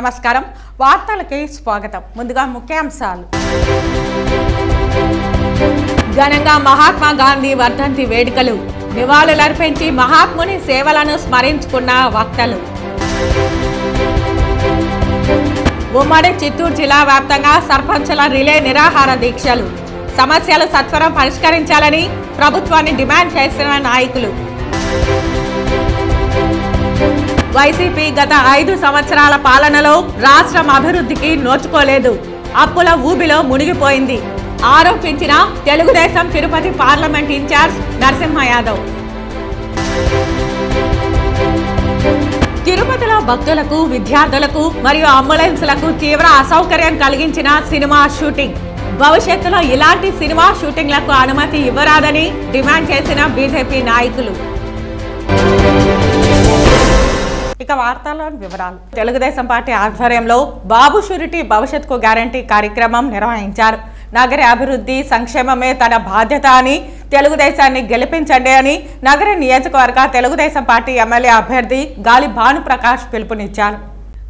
నమస్కారం వార్తలకి స్వాగతం ముందుగా ముఖ్యాంశాలు ఘనంగా మహాత్మా గాంధీ వర్ధంతి వేడుకలు నివాళులర్పించి మహాత్ముని సేవలను స్మరించుకున్న వక్తలు ఉమ్మడి చిత్తూరు జిల్లా వ్యాప్తంగా సర్పంచుల రిలే నిరాహార దీక్షలు సమస్యలు సత్వరం పరిష్కరించాలని ప్రభుత్వాన్ని డిమాండ్ చేసిన నాయకులు వైసీపీ గత 5 సంవత్సరాల పాలనలో రాష్ట్రం అభివృద్ధికి నోచుకోలేదు అప్పుల ఊబిలో మునిగిపోయింది ఆరోపించిన తెలుగుదేశం తిరుపతి పార్లమెంట్ ఇన్ఛార్జ్ నరసింహ యాదవ్ తిరుపతిలో భక్తులకు విద్యార్థులకు మరియు అంబులెన్స్లకు తీవ్ర అసౌకర్యం కలిగించిన సినిమా షూటింగ్ భవిష్యత్తులో ఇలాంటి సినిమా షూటింగ్లకు అనుమతి ఇవ్వరాదని డిమాండ్ చేసిన బీజేపీ నాయకులు ఇక వార్తల్లోని వివరాలు తెలుగుదేశం పార్టీ ఆధ్వర్యంలో బాబు షూరిటీ భవిష్యత్తుకు గ్యారంటీ కార్యక్రమం నిర్వహించారు నగర అభివృద్ధి సంక్షేమమే తన బాధ్యత అని తెలుగుదేశాన్ని గెలిపించండి అని నగర నియోజకవర్గ తెలుగుదేశం పార్టీ ఎమ్మెల్యే అభ్యర్థి గాలి భానుప్రకాష్ పిలుపునిచ్చారు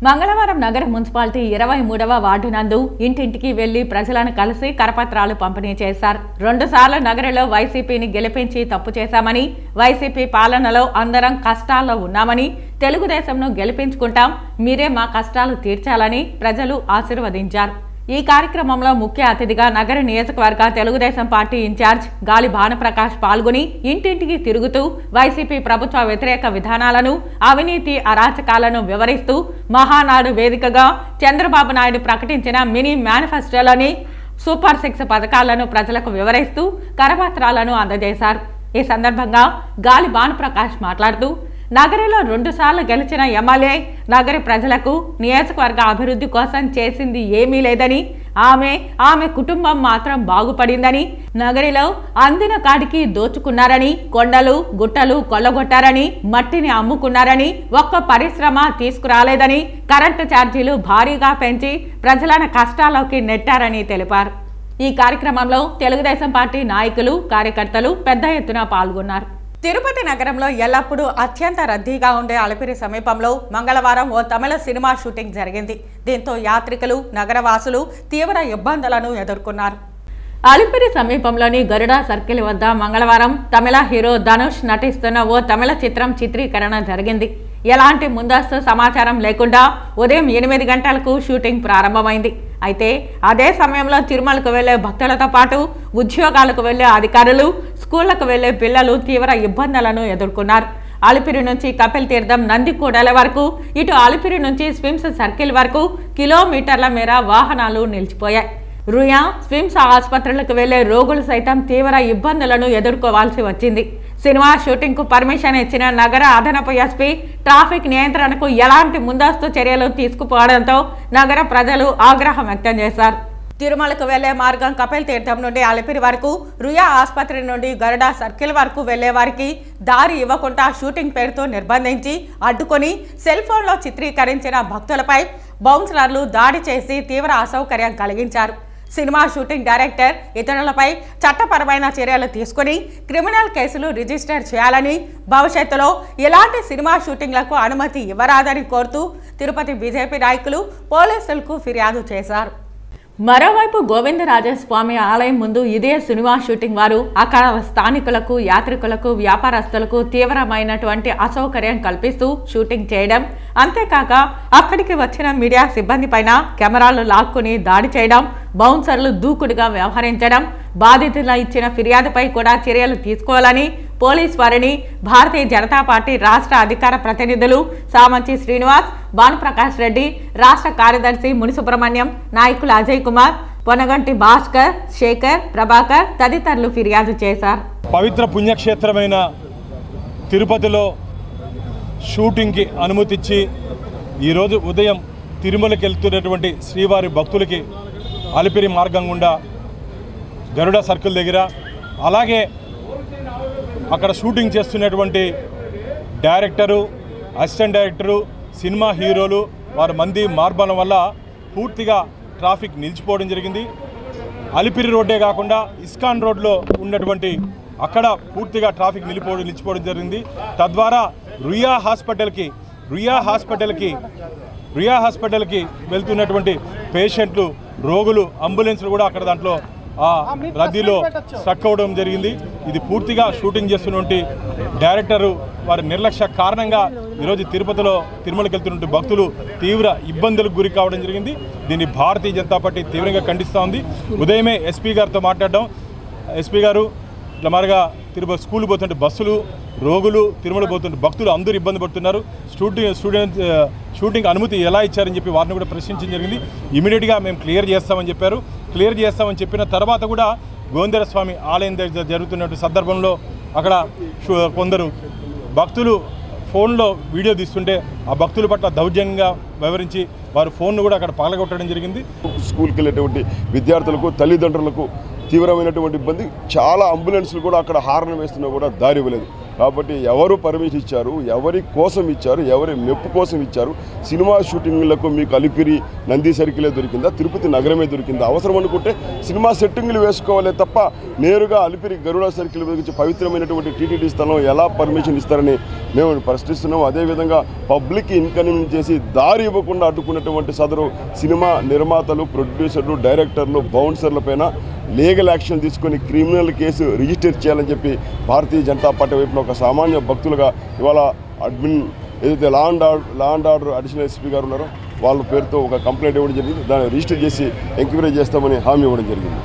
మంగళవారం నగర మున్సిపాలిటీ 23వ వార్డు నందు ఇంటింటికి వెళ్లి ప్రజలను కలిసి కరపత్రాలు పంపిణీ చేశారు 2 సార్లు నగరంలో వైసీపీని గెలిపించి తప్పు చేశామని వైసీపీ పాలనలో అందరం కష్టాల్లో ఉన్నామని తెలుగుదేశంను గెలిపించుకుంటాం మీరే మా కష్టాలు తీర్చాలని ప్రజలు ఆశీర్వదించారు ఈ కార్యక్రమంలో ముఖ్య అతిథిగా నగర నియోజకవర్గ తెలుగుదేశం పార్టీ ఇన్ఛార్జ్ గాలి భానుప్రకాష్ పాల్గొని ఇంటింటికి తిరుగుతూ వైసీపీ ప్రభుత్వ వ్యతిరేక విధానాలను అవినీతి అరాచకాలను వివరిస్తూ మహానాడు వేదికగా చంద్రబాబు నాయుడు ప్రకటించిన మినీ మేనిఫెస్టోలోని సూపర్ 6 పథకాలను ప్రజలకు వివరిస్తూ కరపత్రాలను అందజేశారు ఈ సందర్భంగా గాలి భానుప్రకాష్ మాట్లాడుతూ నగరంలో 2 సార్లు గెలిచిన ఎమ్మెల్యే నగర ప్రజలకు నియోజకవర్గ అభివృద్ధి కోసం చేసింది ఏమీ లేదని ఆమె కుటుంబం మాత్రం బాగుపడిందని నగరిలో అందిన కాడికి దోచుకున్నారని కొండలు గుట్టలు కొల్లగొట్టారని మట్టిని అమ్ముకున్నారని ఒక్క పరిశ్రమ తీసుకురాలేదని కరెంటు ఛార్జీలు భారీగా పెంచి ప్రజలను కష్టాల్లోకి నెట్టారని తెలిపారు ఈ కార్యక్రమంలో తెలుగుదేశం పార్టీ నాయకులు కార్యకర్తలు పెద్ద ఎత్తున పాల్గొన్నారు తిరుపతి నగరంలో ఎల్లప్పుడూ అత్యంత రద్దీగా ఉండే అలిపిరి సమీపంలో మంగళవారం ఓ తమిళ సినిమా షూటింగ్ జరిగింది దీంతో యాత్రికులు నగరవాసులు తీవ్ర ఇబ్బందులను ఎదుర్కొన్నారు అలిపిరి సమీపంలోని గరుడ సర్కిల్ వద్ద మంగళవారం తమిళ హీరో ధనుష్ నటిస్తున్న ఓ తమిళ చిత్రం చిత్రీకరణ జరిగింది ఎలాంటి ముందస్తు సమాచారం లేకుండా ఉదయం 8 గంటలకు షూటింగ్ ప్రారంభమైంది అయితే అదే సమయంలో తిరుమలకు వెళ్లే భక్తులతో పాటు ఉద్యోగాలకు వెళ్లే అధికారులు స్కూళ్లకు వెళ్లే పిల్లలు తీవ్ర ఇబ్బందులను ఎదుర్కొన్నారు అలిపిరి నుంచి కపిల్ తీర్థం నందికూడల వరకు ఇటు అలిపిరి నుంచి స్విమ్స్ సర్కిల్ వరకు కిలోమీటర్ల మేర వాహనాలు నిలిచిపోయాయి రుయా స్విమ్స్ ఆసుపత్రులకు వెళ్లే రోగులు సైతం తీవ్ర ఇబ్బందులను ఎదుర్కోవాల్సి వచ్చింది సినిమా షూటింగ్ కు పర్మిషన్ ఇచ్చిన నగర అదనపు ఎస్పీ ట్రాఫిక్ నియంత్రణకు ఎలాంటి ముందస్తు చర్యలు తీసుకుపోవడంతో నగర ప్రజలు ఆగ్రహం వ్యక్తం చేశారు తిరుమలకు వెళ్లే మార్గం కపిల్ తీర్థం నుండి అలిపిరి వరకు రుయా ఆసుపత్రి నుండి గరుడ సర్కిల్ వరకు వెళ్లే వారికి దారి ఇవ్వకుండా షూటింగ్ పేరుతో నిర్బంధించి అడ్డుకొని సెల్ ఫోన్లో చిత్రీకరించిన భక్తులపై బౌన్సర్లు దాడి చేసి తీవ్ర అసౌకర్యం కలిగించారు సినిమా షూటింగ్ డైరెక్టర్ ఇతరులపై చట్టపరమైన చర్యలు తీసుకుని క్రిమినల్ కేసులు రిజిస్టర్ చేయాలని భవిష్యత్తులో ఎలాంటి సినిమా షూటింగ్లకు అనుమతి ఇవ్వరాదని కోరుతూ తిరుపతి బీజేపీ నాయకులు పోలీసులకు ఫిర్యాదు చేశారు మరోవైపు గోవిందరాజస్వామి ఆలయం ముందు ఇదే సినిమా షూటింగ్ వారు అక్కడ స్థానికులకు యాత్రికులకు వ్యాపారస్తులకు తీవ్రమైనటువంటి అసౌకర్యం కల్పిస్తూ షూటింగ్ చేయడం అంతేకాక అక్కడికి వచ్చిన మీడియా సిబ్బంది పైన కెమెరాలు లాక్కుని దాడి చేయడం బౌన్సర్లు దూకుడుగా వ్యవహరించడం బాధితుల ఇచ్చిన ఫిర్యాదుపై కూడా చర్యలు తీసుకోవాలని పోలీస్ వారిని భారతీయ జనతా పార్టీ రాష్ట్ర అధికార ప్రతినిధులు సామంచి శ్రీనివాస్ భానుప్రకాష్ రెడ్డి రాష్ట్ర కార్యదర్శి మునిసుబ్రహ్మణ్యం నాయకులు అజయ్ కుమార్ పొనగంటి భాస్కర్ శేఖర్ ప్రభాకర్ తదితరులు ఫిర్యాదు చేశారు పవిత్ర పుణ్యక్షేత్రమైన తిరుపతిలో షూటింగ్కి అనుమతిచ్చి ఈరోజు ఉదయం తిరుమలకి వెళ్తున్నటువంటి శ్రీవారి భక్తులకి అలిపిరి మార్గం గుండా గరుడ సర్కిల్ దగ్గర అలాగే అక్కడ షూటింగ్ చేస్తున్నటువంటి డైరెక్టరు అసిస్టెంట్ డైరెక్టరు సినిమా హీరోలు వారి మంది మార్బలం వల్ల పూర్తిగా ట్రాఫిక్ నిలిచిపోవడం జరిగింది అలిపిరి రోడ్డే కాకుండా ఇస్కాన్ రోడ్లో ఉన్నటువంటి అక్కడ పూర్తిగా ట్రాఫిక్ నిలిచిపోవడం జరిగింది తద్వారా రుయా హాస్పిటల్కి రియా హాస్పిటల్కి వెళ్తున్నటువంటి పేషెంట్లు, రోగులు, అంబులెన్స్లు కూడా అక్కడ దాంట్లో ఆ రద్దీలో స్ట్రక్ అవ్వడం జరిగింది. ఇది పూర్తిగా షూటింగ్ చేస్తున్నటువంటి డైరెక్టరు వారి నిర్లక్ష్య కారణంగా ఈరోజు తిరుపతిలో తిరుమలకి వెళ్తున్నటువంటి భక్తులు తీవ్ర ఇబ్బందులకు గురి కావడం జరిగింది. దీన్ని భారతీయ జనతా పార్టీ తీవ్రంగా ఖండిస్తూ ఉంది. ఉదయమే ఎస్పీ గారితో మాట్లాడడం, ఎస్పీ గారు ఇట్లా మారుగా తిరుపతి స్కూల్ పోతుంటే బస్సులు, రోగులు, తిరుమల పోతుంటే భక్తులు అందరూ ఇబ్బంది పడుతున్నారు. షూటింగ్ అనుమతి ఎలా ఇచ్చారని చెప్పి వారిని కూడా ప్రశ్నించడం జరిగింది. ఇమీడియట్గా మేము క్లియర్ చేస్తామని చెప్పారు. క్లియర్ చేస్తామని చెప్పిన తర్వాత కూడా గోవిందర స్వామి ఆలయం దగ్గర జరుగుతున్నటువంటి సందర్భంలో అక్కడ కొందరు భక్తులు ఫోన్లో వీడియో తీస్తుంటే ఆ భక్తుల పట్ల దౌర్జన్యంగా వ్యవహరించి వారి ఫోన్ను కూడా అక్కడ పగలగొట్టడం జరిగింది. స్కూల్కి వెళ్ళేటువంటి విద్యార్థులకు, తల్లిదండ్రులకు తీవ్రమైనటువంటి ఇబ్బంది. చాలా అంబులెన్స్లు కూడా అక్కడ హార్న్ వేస్తున్నా కూడా దారి ఇవ్వలేదు. కాబట్టి ఎవరు పర్మిషన్ ఇచ్చారు, ఎవరి కోసం ఇచ్చారు, ఎవరి మెప్పు కోసం ఇచ్చారు? సినిమా షూటింగ్లకు మీకు అలిపిరి నంది సర్కిలే దొరికిందా, తిరుపతి నగరమే దొరికిందా? అవసరం అనుకుంటే సినిమా సెట్టింగ్లు వేసుకోవాలి తప్ప నేరుగా అలిపిరి గరుడ సర్కిల్ గురించి పవిత్రమైనటువంటి టీటీడీ స్థలం ఎలా పర్మిషన్ ఇస్తారని మేము ప్రశ్నిస్తున్నాం. అదేవిధంగా పబ్లిక్ ఇన్కన్వీనియన్స్ చేసి దారి ఇవ్వకుండా అడ్డుకున్నటువంటి సదరు సినిమా నిర్మాతలు, ప్రొడ్యూసర్లు, డైరెక్టర్లు, బౌన్సర్లపైన లీగల్ యాక్షన్ తీసుకొని క్రిమినల్ కేసు రిజిస్టర్ చేయాలని చెప్పి భారతీయ జనతా పార్టీ వైపున ఒక సామాన్య భక్తులుగా ఇవాళ అడ్మిన్ ఏదైతే law and order additional SP గారు ఉన్నారో వాళ్ళ పేరుతో ఒక కంప్లైంట్ ఇవ్వడం జరిగింది. దాన్ని రిజిస్టర్ చేసి ఎంక్వైరీ చేస్తామని హామీ ఇవ్వడం జరిగింది.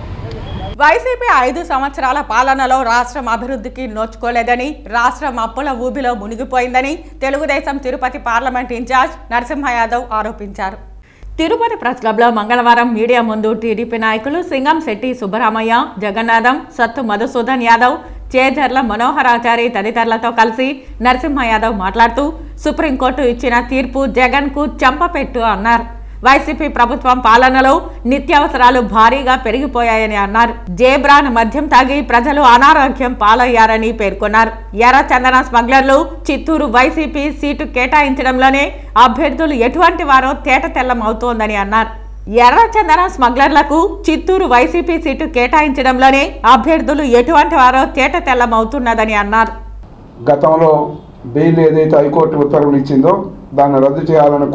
వైసీపీ 5 సంవత్సరాల పాలనలో రాష్ట్రం అభివృద్ధికి నోచుకోలేదని, రాష్ట్రం అప్పుల ఊబిలో మునిగిపోయిందని తెలుగుదేశం తిరుపతి పార్లమెంట్ ఇన్ఛార్జ్ నరసింహ యాదవ్ ఆరోపించారు. తిరుపతి ప్రెస్ క్లబ్లో మంగళవారం మీడియా ముందు టీడీపీ నాయకులు సింగంశెట్టి సుబ్బరామయ్య, జగన్నాథం, సత్తు మధుసూదన్ యాదవ్, చేజర్ల మనోహరాచారి తదితరులతో కలిసి నరసింహ యాదవ్ మాట్లాడుతూ సుప్రీంకోర్టు ఇచ్చిన తీర్పు జగన్కు చెంపపెట్టు అన్నారు. వైసీపీ ప్రభుత్వం పాలనలో నిత్యావసరాలు భారీగా పెరిగిపోయాయని అన్నారు. జేబ్రాన్ మద్యం తాగి ప్రజలు అనారోగ్యం పాలయ్యారని పేర్కొన్నారు. ఎర్రచందన స్మగ్లర్లు చిత్తూరు వైసీపీ సీటు కేటాయించడంలోనే అభ్యర్థులు ఎటువంటి వారో తేటతెల్లం అవుతోందని అన్నారు. ఎర్రచందన స్మగ్లర్లకు చిత్తూరు వైసీపీ సీటు కేటాయించడంలోనే అభ్యర్థులు ఎటువంటి వారో తేటతెల్లం అవుతున్నదని అన్నారు. గతంలో బెయిల్ ఏదైతే హైకోర్టు ఉత్తర్వులు ఇచ్చిందో దాన్ని రద్దు చేయాలని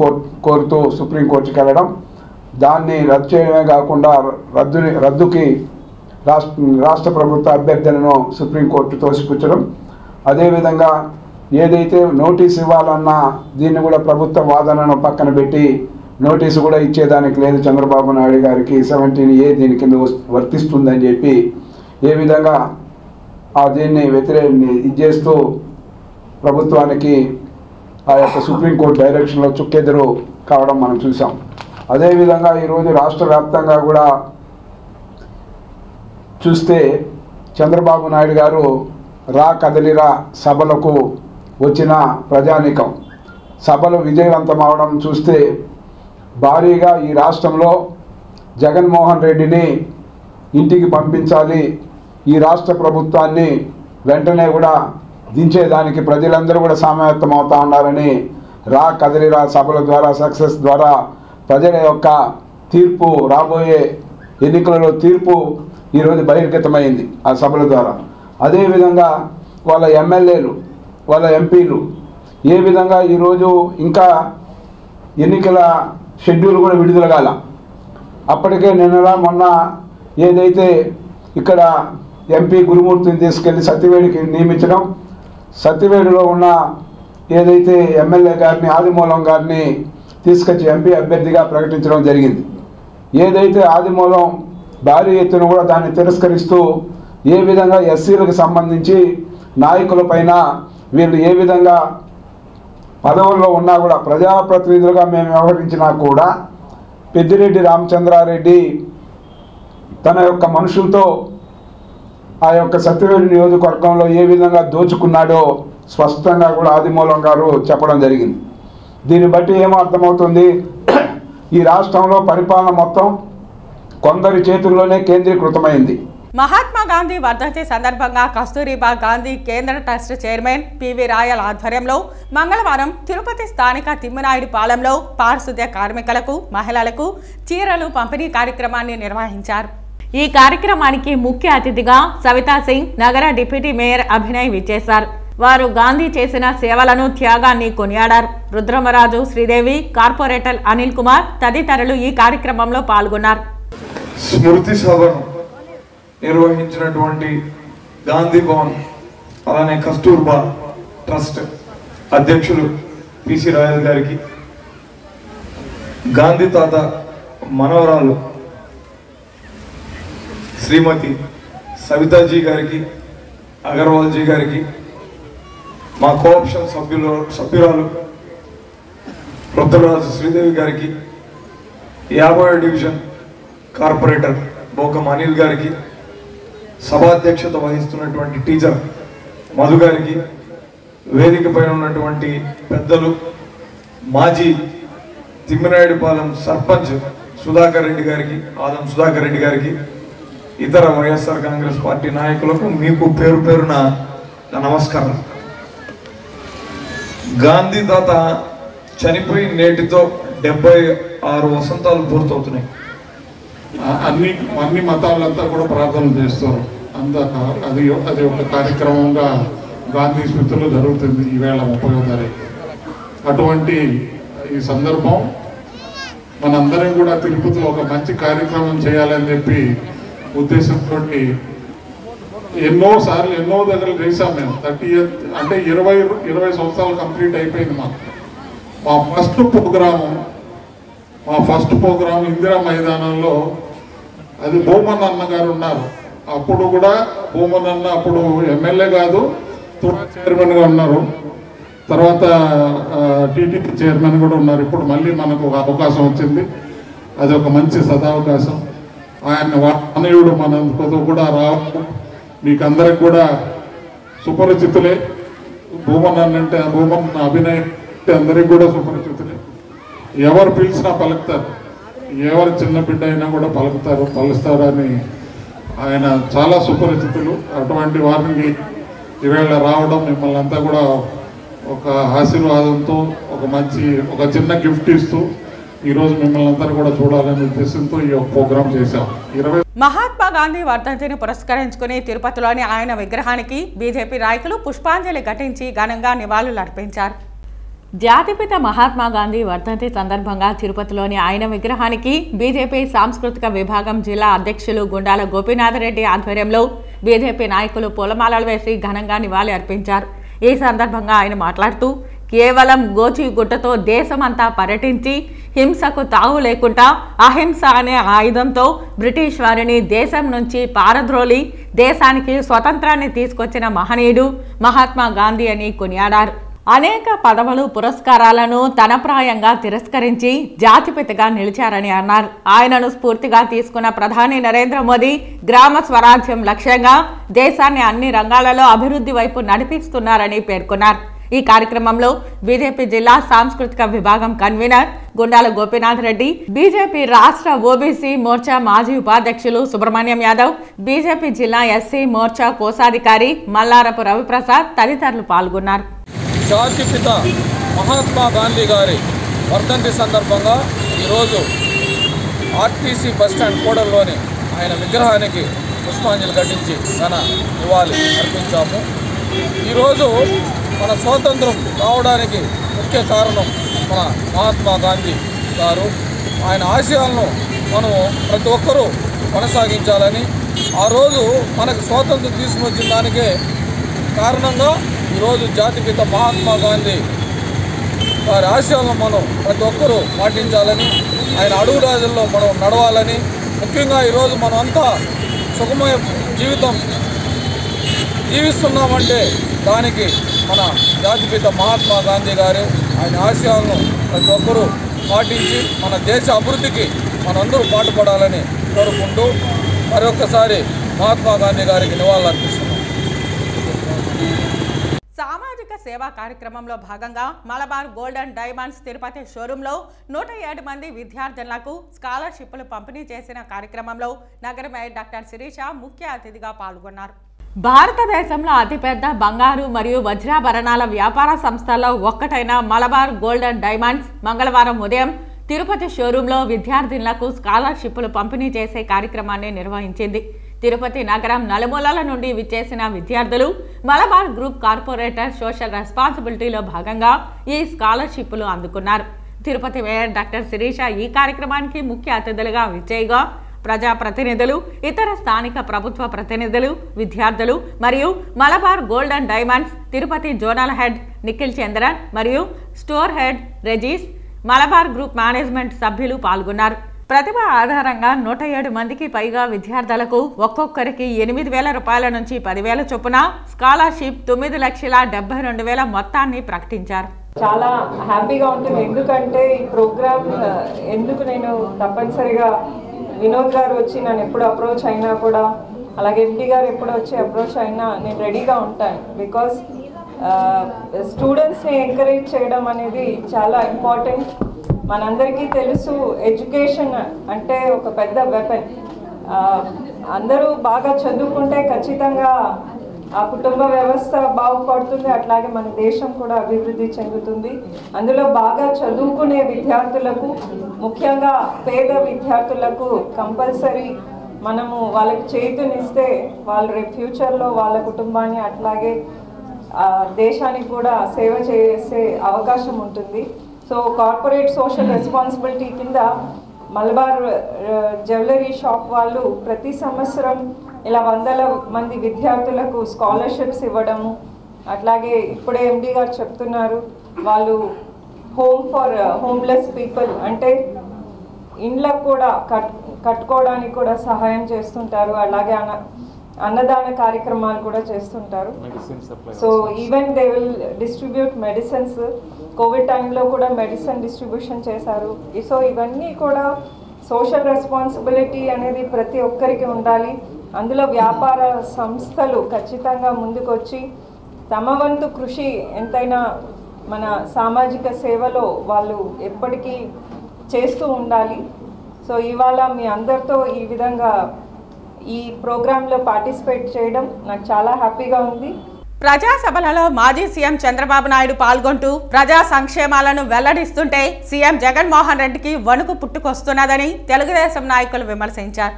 కోరుతూ సుప్రీంకోర్టుకి వెళ్ళడం, దాన్ని రద్దు చేయడమే కాకుండా రద్దుకి రాష్ట్ర ప్రభుత్వ అభ్యర్థులను సుప్రీంకోర్టు తోసిపుచ్చడం, అదేవిధంగా ఏదైతే నోటీస్ ఇవ్వాలన్నా దీన్ని కూడా ప్రభుత్వ వాదనను పక్కన పెట్టి నోటీసు కూడా ఇచ్చేదానికి లేదు. చంద్రబాబు నాయుడు గారికి 17A దీని కింద వర్తిస్తుందని చెప్పి ఏ విధంగా దీన్ని చేస్తూ ప్రభుత్వానికి ఆ యొక్క సుప్రీంకోర్టు డైరెక్షన్లో చుక్కెదురు కావడం మనం చూసాం. అదేవిధంగా ఈరోజు రాష్ట్ర వ్యాప్తంగా కూడా చూస్తే చంద్రబాబు నాయుడు గారు రా కదలిరా సభలకు వచ్చిన ప్రజానీకం సభలు విజయవంతం అవడం చూస్తే భారీగా ఈ రాష్ట్రంలో జగన్మోహన్ రెడ్డిని ఇంటికి పంపించాలి, ఈ రాష్ట్ర ప్రభుత్వాన్ని వెంటనే కూడా దించేదానికి ప్రజలందరూ కూడా సమాయత్తం అవుతా ఉన్నారని రా కదలిరా సభల ద్వారా సక్సెస్ ద్వారా ప్రజల యొక్క తీర్పు, రాబోయే ఎన్నికలలో తీర్పు ఈరోజు బహిర్గతమైంది ఆ సభల ద్వారా. అదేవిధంగా వాళ్ళ ఎమ్మెల్యేలు, వాళ్ళ ఎంపీలు ఏ విధంగా ఈరోజు ఇంకా ఎన్నికల షెడ్యూల్ కూడా విడుదల కాల. అప్పటికే నిన్నలా మొన్న ఏదైతే ఇక్కడ ఎంపీ గురుమూర్తిని తీసుకెళ్లి సత్యవేడికి నియమించడం, సత్యవేడులో ఉన్న ఏదైతే ఎమ్మెల్యే గారిని ఆదిమూలం గారిని తీసుకొచ్చి ఎంపీ అభ్యర్థిగా ప్రకటించడం జరిగింది. ఏదైతే ఆదిమూలం భారీ ఎత్తున కూడా దాన్ని తిరస్కరిస్తూ ఏ విధంగా ఎస్సీలకు సంబంధించి నాయకులపైన వీళ్ళు ఏ విధంగా పదవుల్లో ఉన్నా కూడా ప్రజాప్రతినిధులుగా మేము వ్యవహరించినా కూడా పెద్దిరెడ్డి రామచంద్రారెడ్డి తన యొక్క మనుషులతో ఆ యొక్క సత్యవేడు నియోజకవర్గంలో ఏ విధంగా దోచుకున్నాడో స్పష్టంగా కూడా ఆదిమూలం గారు చెప్పడం జరిగింది. దీన్ని బట్టి ఏమో అర్థమవుతుంది, ఈ రాష్ట్రంలో పరిపాలన మొత్తం కొందరి చేతుల్లోనే కేంద్రీకృతమైంది. మహాత్మా గాంధీ వర్ధంతి సందర్భంగా కస్తూరిబా గాంధీ కేంద్ర ట్రస్ట్ చైర్మన్ పివి రాయల్ ఆధ్వర్యంలో మంగళవారం తిరుపతి స్థానిక తిమ్మినాయుడు పాలెంలో పారిశుద్ధ్య కార్మికులకు, మహిళలకు చీరలు పంపిణీ కార్యక్రమాన్ని నిర్వహించారు. ఈ కార్యక్రమానికి ముఖ్య అతిథిగా సవితా సింగ్, నగర డిప్యూటీ మేయర్ అభినయ్ విచ్చేశారు. వారు గాంధీ చేసిన సేవలను త్యాగాన్ని కొనియాడారు. రుద్రమరాజు, శ్రీదేవి, కార్పొరేటర్ అనిల్ కుమార్ తదితరులు ఈ కార్యక్రమంలో పాల్గొన్నారు. స్మృతి సభను నిర్వహించినటువంటి గాంధీ భవన్ అలానే కస్తూర్బా ట్రస్ట్ అధ్యక్షులు పిసి రాయల్ గారికి, గాంధీ తాత మనవరాలు శ్రీమతి సవితాజీ గారికి, అగర్వాల్జీ గారికి, మా కోఆప్షన్ సభ్యురాలు రుద్రరాజు శ్రీదేవి గారికి, 50వ డివిజన్ కార్పొరేటర్ బోకం అనిల్ గారికి, సభాధ్యక్షత వహిస్తున్నటువంటి టీచర్ మధు గారికి, వేదిక పైన ఉన్నటువంటి పెద్దలు, మాజీ తిమ్మినాయుడుపాలెం సర్పంచ్ సుధాకర్ రెడ్డి గారికి, ఆదం సుధాకర్ రెడ్డి గారికి, ఇతర వైఎస్ఆర్ కాంగ్రెస్ పార్టీ నాయకులకు మీకు పేరు పేరున నమస్కారం. గాంధీ తాత చనిపోయి నేటితో 76 వసంతాలు పూర్తవుతున్నాయి. అన్ని మతాలంతా కూడా ప్రార్థనలు చేస్తారు. అది ఒక కార్యక్రమంగా గాంధీ స్మృతులు జరుగుతుంది ఈవేళ 30వ తారీఖు. అటువంటి ఈ సందర్భం మనందరం కూడా తిరుపతిలో ఒక మంచి కార్యక్రమం చేయాలని చెప్పి ఉద్దేశంతో ఎన్నోసార్లు ఎన్నో దగ్గర చేశాం మేము. 30 years అంటే 20 సంవత్సరాలు కంప్లీట్ అయిపోయింది మాకు. మా ఫస్ట్ ప్రోగ్రాం ఇందిరా మైదానంలో, అది భూమన్ అన్న గారు ఉన్నారు. అప్పుడు కూడా భూమన్ అన్న అప్పుడు ఎమ్మెల్యే కాదు, చైర్మన్గా ఉన్నారు. తర్వాత టీటీపీ చైర్మన్ కూడా ఉన్నారు. ఇప్పుడు మళ్ళీ మనకు ఒక అవకాశం వచ్చింది. అది ఒక మంచి సదావకాశం. ఆయన వానయుడు మనందుకు కూడా రావడం మీకు అందరికి కూడా సుపరిచితులే. భూమన్ అంటే భూమన్ అభినయం అందరికి కూడా సుపరిచితులే. ఎవరు పిలిచినా పలుకుతారు, ఎవరు చిన్న బిడ్డ అయినా కూడా పలుస్తారని ఆయన చాలా సుపరిచితులు. అటువంటి వారిని ఈవేళ రావడం మిమ్మల్ని అంతా కూడా ఒక ఆశీర్వాదంతో ఒక చిన్న గిఫ్ట్ ఇస్తూ ఈరోజు మిమ్మల్ని అంతా కూడా చూడాలనే ఉద్దేశంతో ఈ ప్రోగ్రాం చేశాం. మహాత్మా గాంధీ వర్ధంతిని పురస్కరించుకుని తిరుపతిలోని ఆయన విగ్రహానికి బీజేపీ నాయకులు పుష్పాంజలి ఘటించి ఘనంగా నివాళులు అర్పించారు. జాతిపిత మహాత్మా గాంధీ వర్ధంతి సందర్భంగా తిరుపతిలోని ఆయన విగ్రహానికి బీజేపీ సాంస్కృతిక విభాగం జిల్లా అధ్యక్షులు గుండాల గోపీనాథరెడ్డి ఆధ్వర్యంలో బీజేపీ నాయకులు పూలమాలలు వేసి ఘనంగా నివాళి అర్పించారు. ఈ సందర్భంగా ఆయన మాట్లాడుతూ, కేవలం గోచిగుట్టతో దేశమంతా పర్యటించి హింసకు తావు లేకుండా అహింస అనే ఆయుధంతో బ్రిటిష్ వారిని దేశం నుంచి పారద్రోలి దేశానికి స్వతంత్రాన్ని తీసుకొచ్చిన మహనీయుడు మహాత్మా గాంధీ అని కొనియాడారు. అనేక పదవులు, పురస్కారాలను తనప్రాయంగా తిరస్కరించి జాతిపితగా నిలిచారని అన్నారు. ఆయనను స్ఫూర్తిగా తీసుకున్న ప్రధాని నరేంద్ర మోదీ గ్రామ స్వరాజ్యం లక్ష్యంగా దేశాన్ని అన్ని రంగాలలో అభివృద్ధి వైపు నడిపిస్తున్నారని పేర్కొన్నారు. ఈ కార్యక్రమంలో బీజేపీ జిల్లా సాంస్కృతిక విభాగం కన్వీనర్ గుండాల గోపీనాథ్ రెడ్డి, బీజేపీ రాష్ట్ర ఓబీసీ మోర్చా మాజీ ఉపాధ్యక్షులు సుబ్రహ్మణ్యం యాదవ్, బీజేపీ జిల్లా ఎస్సీ మోర్చా కోశాధికారి మల్లారపు రవిప్రసాద్ తదితరులు పాల్గొన్నారు. జాతిపిత మహాత్మా గాంధీ గారి వర్ధంతి సందర్భంగా ఈరోజు ఆర్టీసీ బస్టాండ్ కూడల్లోని ఆయన విగ్రహానికి పుష్పాంజలి ఘటించి ఘన నివాళి అర్పించాము. ఈరోజు మన స్వాతంత్రం రావడానికి ముఖ్య కారణం మన మహాత్మా గాంధీ గారు. ఆయన ఆశయాలను మనము ప్రతి ఒక్కరూ కొనసాగించాలని, ఆ రోజు మనకు స్వాతంత్రం తీసుకొచ్చిన దానికే కారణంగా ఈరోజు జాతిపిత మహాత్మా గాంధీ వారి ఆశయాలను మనం ప్రతి ఒక్కరూ పాటించాలని, ఆయన అడుగుదారుల్లో మనం నడవాలని, ముఖ్యంగా ఈరోజు మనం అంతా సుఖమయ జీవితం జీవిస్తున్నామంటే దానికి మన జాతిపిత మహాత్మా గాంధీ గారు ఆయన ఆశయాలను ప్రతి ఒక్కరూ పాటించి మన దేశ అభివృద్ధికి మనందరూ పాటుపడాలని కోరుకుంటూ మరొకసారి మహాత్మా గాంధీ గారికి నివాళులర్పిస్తున్నాం. సామాజిక సేవా కార్యక్రమంలో భాగంగా Malabar gold and diamonds Tirupati షోరూంలో 107 మంది విద్యార్థులకు స్కాలర్షిప్లు పంపిణీ చేసిన కార్యక్రమంలో నగర మేయర్ డాక్టర్ శిరీష ముఖ్య అతిథిగా పాల్గొన్నారు. భారతదేశంలో అతిపెద్ద బంగారు మరియు వజ్రాభరణాల వ్యాపార సంస్థల్లో ఒక్కటైన మలబార్ గోల్డ్ అండ్ డైమండ్స్ మంగళవారం ఉదయం తిరుపతి షోరూంలో విద్యార్థినులకు స్కాలర్షిప్లు పంపిణీ చేసే కార్యక్రమాన్ని నిర్వహించింది. తిరుపతి నగరం నలుమూలల నుండి విచ్చేసిన విద్యార్థులు మలబార్ గ్రూప్ కార్పొరేటర్ సోషల్ రెస్పాన్సిబిలిటీలో భాగంగా ఈ స్కాలర్షిప్లు అందుకున్నారు. తిరుపతి మేయర్ డాక్టర్ శిరీష ఈ కార్యక్రమానికి ముఖ్య అతిథులుగా విచ్చేయగా ప్రజాప్రతినిధులు, ఇతర స్థానిక ప్రభుత్వ ప్రతినిధులు, విద్యార్థులు మరియు Malabar gold and diamonds Tirupati zonal head Nikhil Chandran మరియు store head Regis, Malabar group management సభ్యులు పాల్గొన్నారు. ప్రతిభ ఆధారంగా 107 మందికి పైగా విద్యార్థులకు ఒక్కొక్కరికి 8,000 రూపాయల నుంచి 10,000 చొప్పున స్కాలర్షిప్ 9,72,000 మొత్తాన్ని ప్రకటించారు. చాలా హ్యాపీగా ఉంటుంది. ఎందుకంటే ఈ ప్రోగ్రామ్ ఎందుకు నేను తప్పనిసరిగా వినోద్ గారు వచ్చి నన్ను ఎప్పుడు అప్రోచ్ అయినా కూడా, అలాగే ఎంపీ గారు ఎప్పుడు వచ్చి అప్రోచ్ అయినా నేను రెడీగా ఉంటాను. బికాస్ స్టూడెంట్స్ని ఎంకరేజ్ చేయడం అనేది చాలా ఇంపార్టెంట్. మనందరికీ తెలుసు ఎడ్యుకేషన్ అంటే ఒక పెద్ద వెపన్. అందరూ బాగా చదువుకుంటే ఖచ్చితంగా ఆ కుటుంబ వ్యవస్థ బాగుపడుతుంది, అట్లాగే మన దేశం కూడా అభివృద్ధి చెందుతుంది. అందులో బాగా చదువుకునే విద్యార్థులకు, ముఖ్యంగా పేద విద్యార్థులకు కంపల్సరీ మనము వాళ్ళకి చేతునిస్తే వాళ్ళు రేపు ఫ్యూచర్లో వాళ్ళ కుటుంబాన్ని అట్లాగే దేశానికి కూడా సేవ చేసే అవకాశం ఉంటుంది. సో కార్పొరేట్ సోషల్ రెస్పాన్సిబిలిటీ కింద మలబార్ జ్యువెలరీ షాప్ వాళ్ళు ప్రతి సంవత్సరం ఇలా 100 మంది విద్యార్థులకు స్కాలర్షిప్స్ ఇవ్వడము, అట్లాగే ఇప్పుడే ఎండి గారు చెప్తున్నారు వాళ్ళు హోమ్ ఫర్ హోమ్లెస్ పీపుల్ అంటే ఇండ్లకు కూడా కట్టుకోవడానికి కూడా సహాయం చేస్తుంటారు. అలాగే అన్నదాన కార్యక్రమాలు కూడా చేస్తుంటారు. So even they will distribute medicines. Covid టైంలో కూడా మెడిసిన్ డిస్ట్రిబ్యూషన్ చేశారు. సో ఇవన్నీ కూడా సోషల్ రెస్పాన్సిబిలిటీ అనేది ప్రతి ఒక్కరికి ఉండాలి. అందులో వ్యాపార సంస్థలు ఖచ్చితంగా ముందుకొచ్చి తమ వంతు కృషి ఎంతైనా మన సామాజిక సేవలో వాళ్ళు ఎప్పటికీ చేస్తూ ఉండాలి. సో ఇవాళ మీ అందరితో ఈ విధంగా ఈ ప్రోగ్రాంలో పార్టిసిపేట్ చేయడం నాకు చాలా హ్యాపీగా ఉంది. ప్రజాసభలలో మాజీ సీఎం చంద్రబాబు నాయుడు పాల్గొంటూ ప్రజా సంక్షేమాలను వెల్లడిస్తుంటే సీఎం జగన్మోహన్ రెడ్డికి వణుకు పుట్టుకొస్తున్నదని తెలుగుదేశం నాయకులు విమర్శించారు.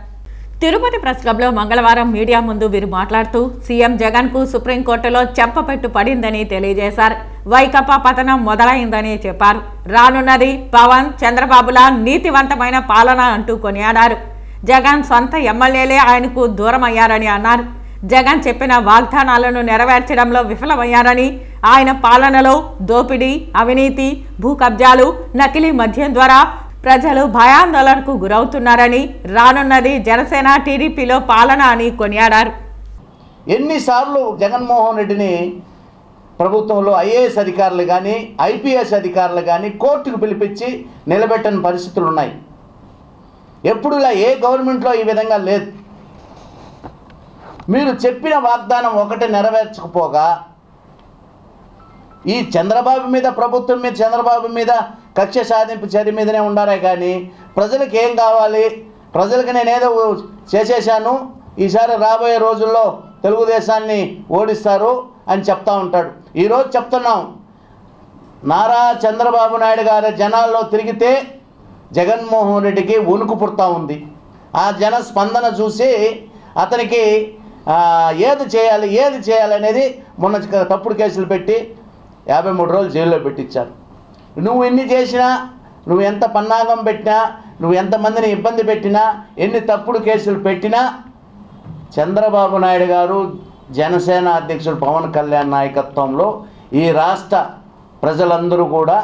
తిరుపతి ప్రెస్ క్లబ్లో మంగళవారం మీడియా ముందు వీరు మాట్లాడుతూ సీఎం జగన్కు సుప్రీంకోర్టులో చెంపపెట్టు పడిందని తెలియజేశారు. వైకాపా పతనం మొదలైందని చెప్పారు. రానున్నది పవన్, చంద్రబాబుల నీతివంతమైన పాలన అంటూ కొనియాడారు. జగన్ సొంత ఎమ్మెల్యేలే ఆయనకు దూరమయ్యారని అన్నారు. జగన్ చెప్పిన వాగ్దానాలను నెరవేర్చడంలో విఫలమయ్యారని, ఆయన పాలనలో దోపిడీ, అవినీతి, భూ కబ్జాలు, నకిలీ మద్యం ద్వారా ప్రజలు భయాందోళనకు గురవుతున్నారని, రానున్నది జనసేన టీడీపీలో పాలన అని కొనియాడారు. ఎన్నిసార్లు జగన్మోహన్ రెడ్డిని ప్రభుత్వంలో ఐఏఎస్ అధికారులు కానీ ఐపీఎస్ అధికారులు కానీ కోర్టుకు పిలిపించి నిలబెట్టని పరిస్థితులు ఉన్నాయి. ఎప్పుడు ఇలా ఏ గవర్నమెంట్లో ఈ విధంగా లేదు. మీరు చెప్పిన వాగ్దానం ఒకటి నెరవేర్చకపోగా ఈ చంద్రబాబు మీద, ప్రభుత్వం మీద, చంద్రబాబు మీద కక్ష సాధింపు చర్య మీదనే ఉండారే కానీ ప్రజలకు ఏం కావాలి, ప్రజలకు నేనేదో చేసేసాను, ఈసారి రాబోయే రోజుల్లో తెలుగుదేశాన్ని ఓడిస్తారు అని చెప్తా ఉంటాడు. ఈరోజు చెప్తున్నాం, నారా చంద్రబాబు నాయుడు గారి జనాల్లో తిరిగితే జగన్మోహన్ రెడ్డికి వణుకు పుడతా ఉంది. ఆ జన స్పందన చూసి అతనికి ఏది చేయాలి అనేది మొన్న తప్పుడు కేసులు పెట్టి 53 రోజులు జైల్లో పెట్టించారు. నువ్వు ఎన్ని చేసినా, నువ్వు ఎంత పన్నాగం పెట్టినా, నువ్వు ఎంతమందిని ఇబ్బంది పెట్టినా, ఎన్ని తప్పుడు కేసులు పెట్టినా చంద్రబాబు నాయుడు గారు, జనసేన అధ్యక్షుడు పవన్ కళ్యాణ్ నాయకత్వంలో ఈ రాష్ట్ర ప్రజలందరూ కూడా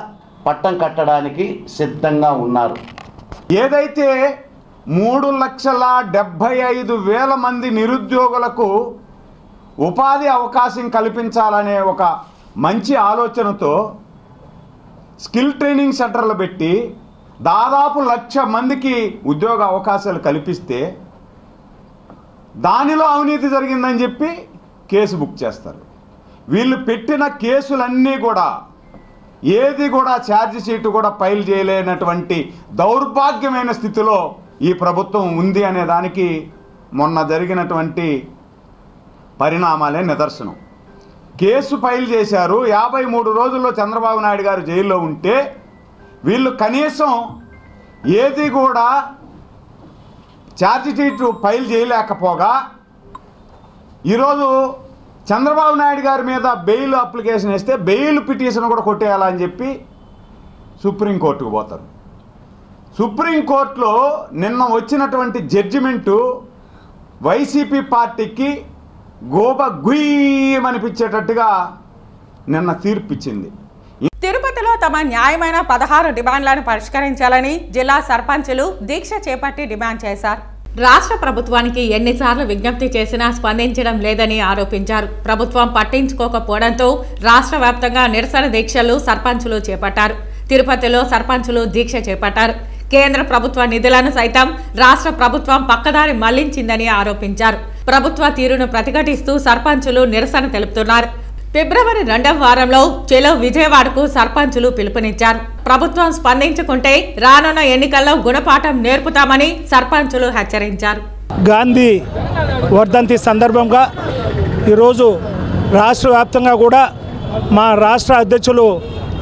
పట్టం కట్టడానికి సిద్ధంగా ఉన్నారు. ఏదైతే 3,75,000 మంది నిరుద్యోగులకు ఉపాధి అవకాశం కల్పించాలనే ఒక మంచి ఆలోచనతో స్కిల్ ట్రైనింగ్ సెంటర్లు పెట్టి దాదాపు 1,00,000 మందికి ఉద్యోగ అవకాశాలు కల్పిస్తే దానిలో అవినీతి జరిగిందని చెప్పి కేసు బుక్ చేస్తారు. వీళ్ళు పెట్టిన కేసులన్నీ కూడా ఏది కూడా ఛార్జ్ షీట్ కూడా ఫైల్ చేయలేనటువంటి దౌర్భాగ్యమైన స్థితిలో ఈ ప్రభుత్వం ఉంది అనే దానికి మొన్న జరిగినటువంటి పరిణామాలే నిదర్శనం. కేసు ఫైల్ చేశారు. 53 రోజుల్లో చంద్రబాబు నాయుడు గారు జైల్లో ఉంటే వీళ్ళు కనీసం ఏది కూడా ఛార్జ్ షీట్ ఫైల్ చేయలేకపోగా ఈరోజు చంద్రబాబు నాయుడు గారి మీద బెయిల్ అప్లికేషన్ వేస్తే బెయిల్ పిటిషన్ కూడా కొట్టేయాలని చెప్పి సుప్రీంకోర్టుకు పోతారు. సుప్రీంకోర్టులో నిన్న వచ్చినటువంటి జడ్జిమెంటు వైసీపీ పార్టీకి గుయ్యమనిపించేటట్టుగా నిన్న తీర్పిచ్చింది. తిరుపతిలో తమ న్యాయమైన 16 డిమాండ్లను పరిష్కరించాలని జిల్లా సర్పంచులు దీక్ష చేపట్టి డిమాండ్ చేశారు. రాష్ట్ర ప్రభుత్వానికి ఎన్నిసార్లు విజ్ఞప్తి చేసినా స్పందించడం లేదని ఆరోపించారు. ప్రభుత్వం పట్టించుకోకపోవడంతో రాష్ట్ర వ్యాప్తంగా నిరసన దీక్షలు సర్పంచులు చేపట్టారు. తిరుపతిలో సర్పంచులు దీక్ష చేపట్టారు. కేంద్ర ప్రభుత్వ నిధులను సైతం రాష్ట్ర ప్రభుత్వం పక్కదారి మళ్లించిందని ఆరోపించారు. ప్రభుత్వ తీరును ప్రతిఘటిస్తూ సర్పంచులు నిరసన తెలుపుతున్నారు. ఫిబ్రవరి 2వ వారంలో చెలో విజయవాడకు సర్పంచులు పిలుపునిచ్చారు. ప్రభుత్వం స్పందించుకుంటే రానున్న ఎన్నికల్లో గుణపాఠం నేర్పుతామని సర్పంచులు హెచ్చరించారు. గాంధీ వర్ధంతి సందర్భంగా ఈరోజు రాష్ట్ర వ్యాప్తంగా కూడా మా రాష్ట్ర అధ్యక్షులు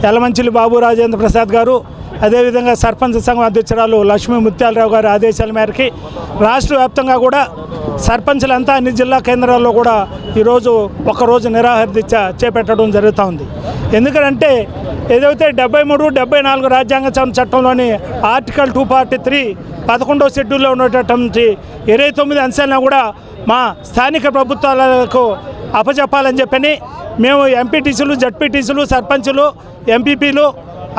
యలమంచిలి బాబు రాజేంద్ర ప్రసాద్ గారు, అదేవిధంగా సర్పంచ్ సంఘం అధ్యక్షురాలు లక్ష్మీ ముత్యాలరావు గారి ఆదేశాల మేరకి రాష్ట్ర వ్యాప్తంగా కూడా సర్పంచులంతా అన్ని జిల్లా కేంద్రాల్లో కూడా ఈరోజు ఒకరోజు నిరాహార దీక్ష చేపట్టడం జరుగుతూ ఉంది. ఎందుకంటే ఏదైతే 73, 74 రాజ్యాంగ చట్టంలోని ఆర్టికల్ 243 11వ షెడ్యూల్లో ఉన్నటువంటి 29 అంశాలను కూడా మా స్థానిక ప్రభుత్వాలకు అప్పచెప్పాలని చెప్పని మేము ఎంపీటీసీలు, జడ్పీటీసీలు, సర్పంచులు, ఎంపీపీలు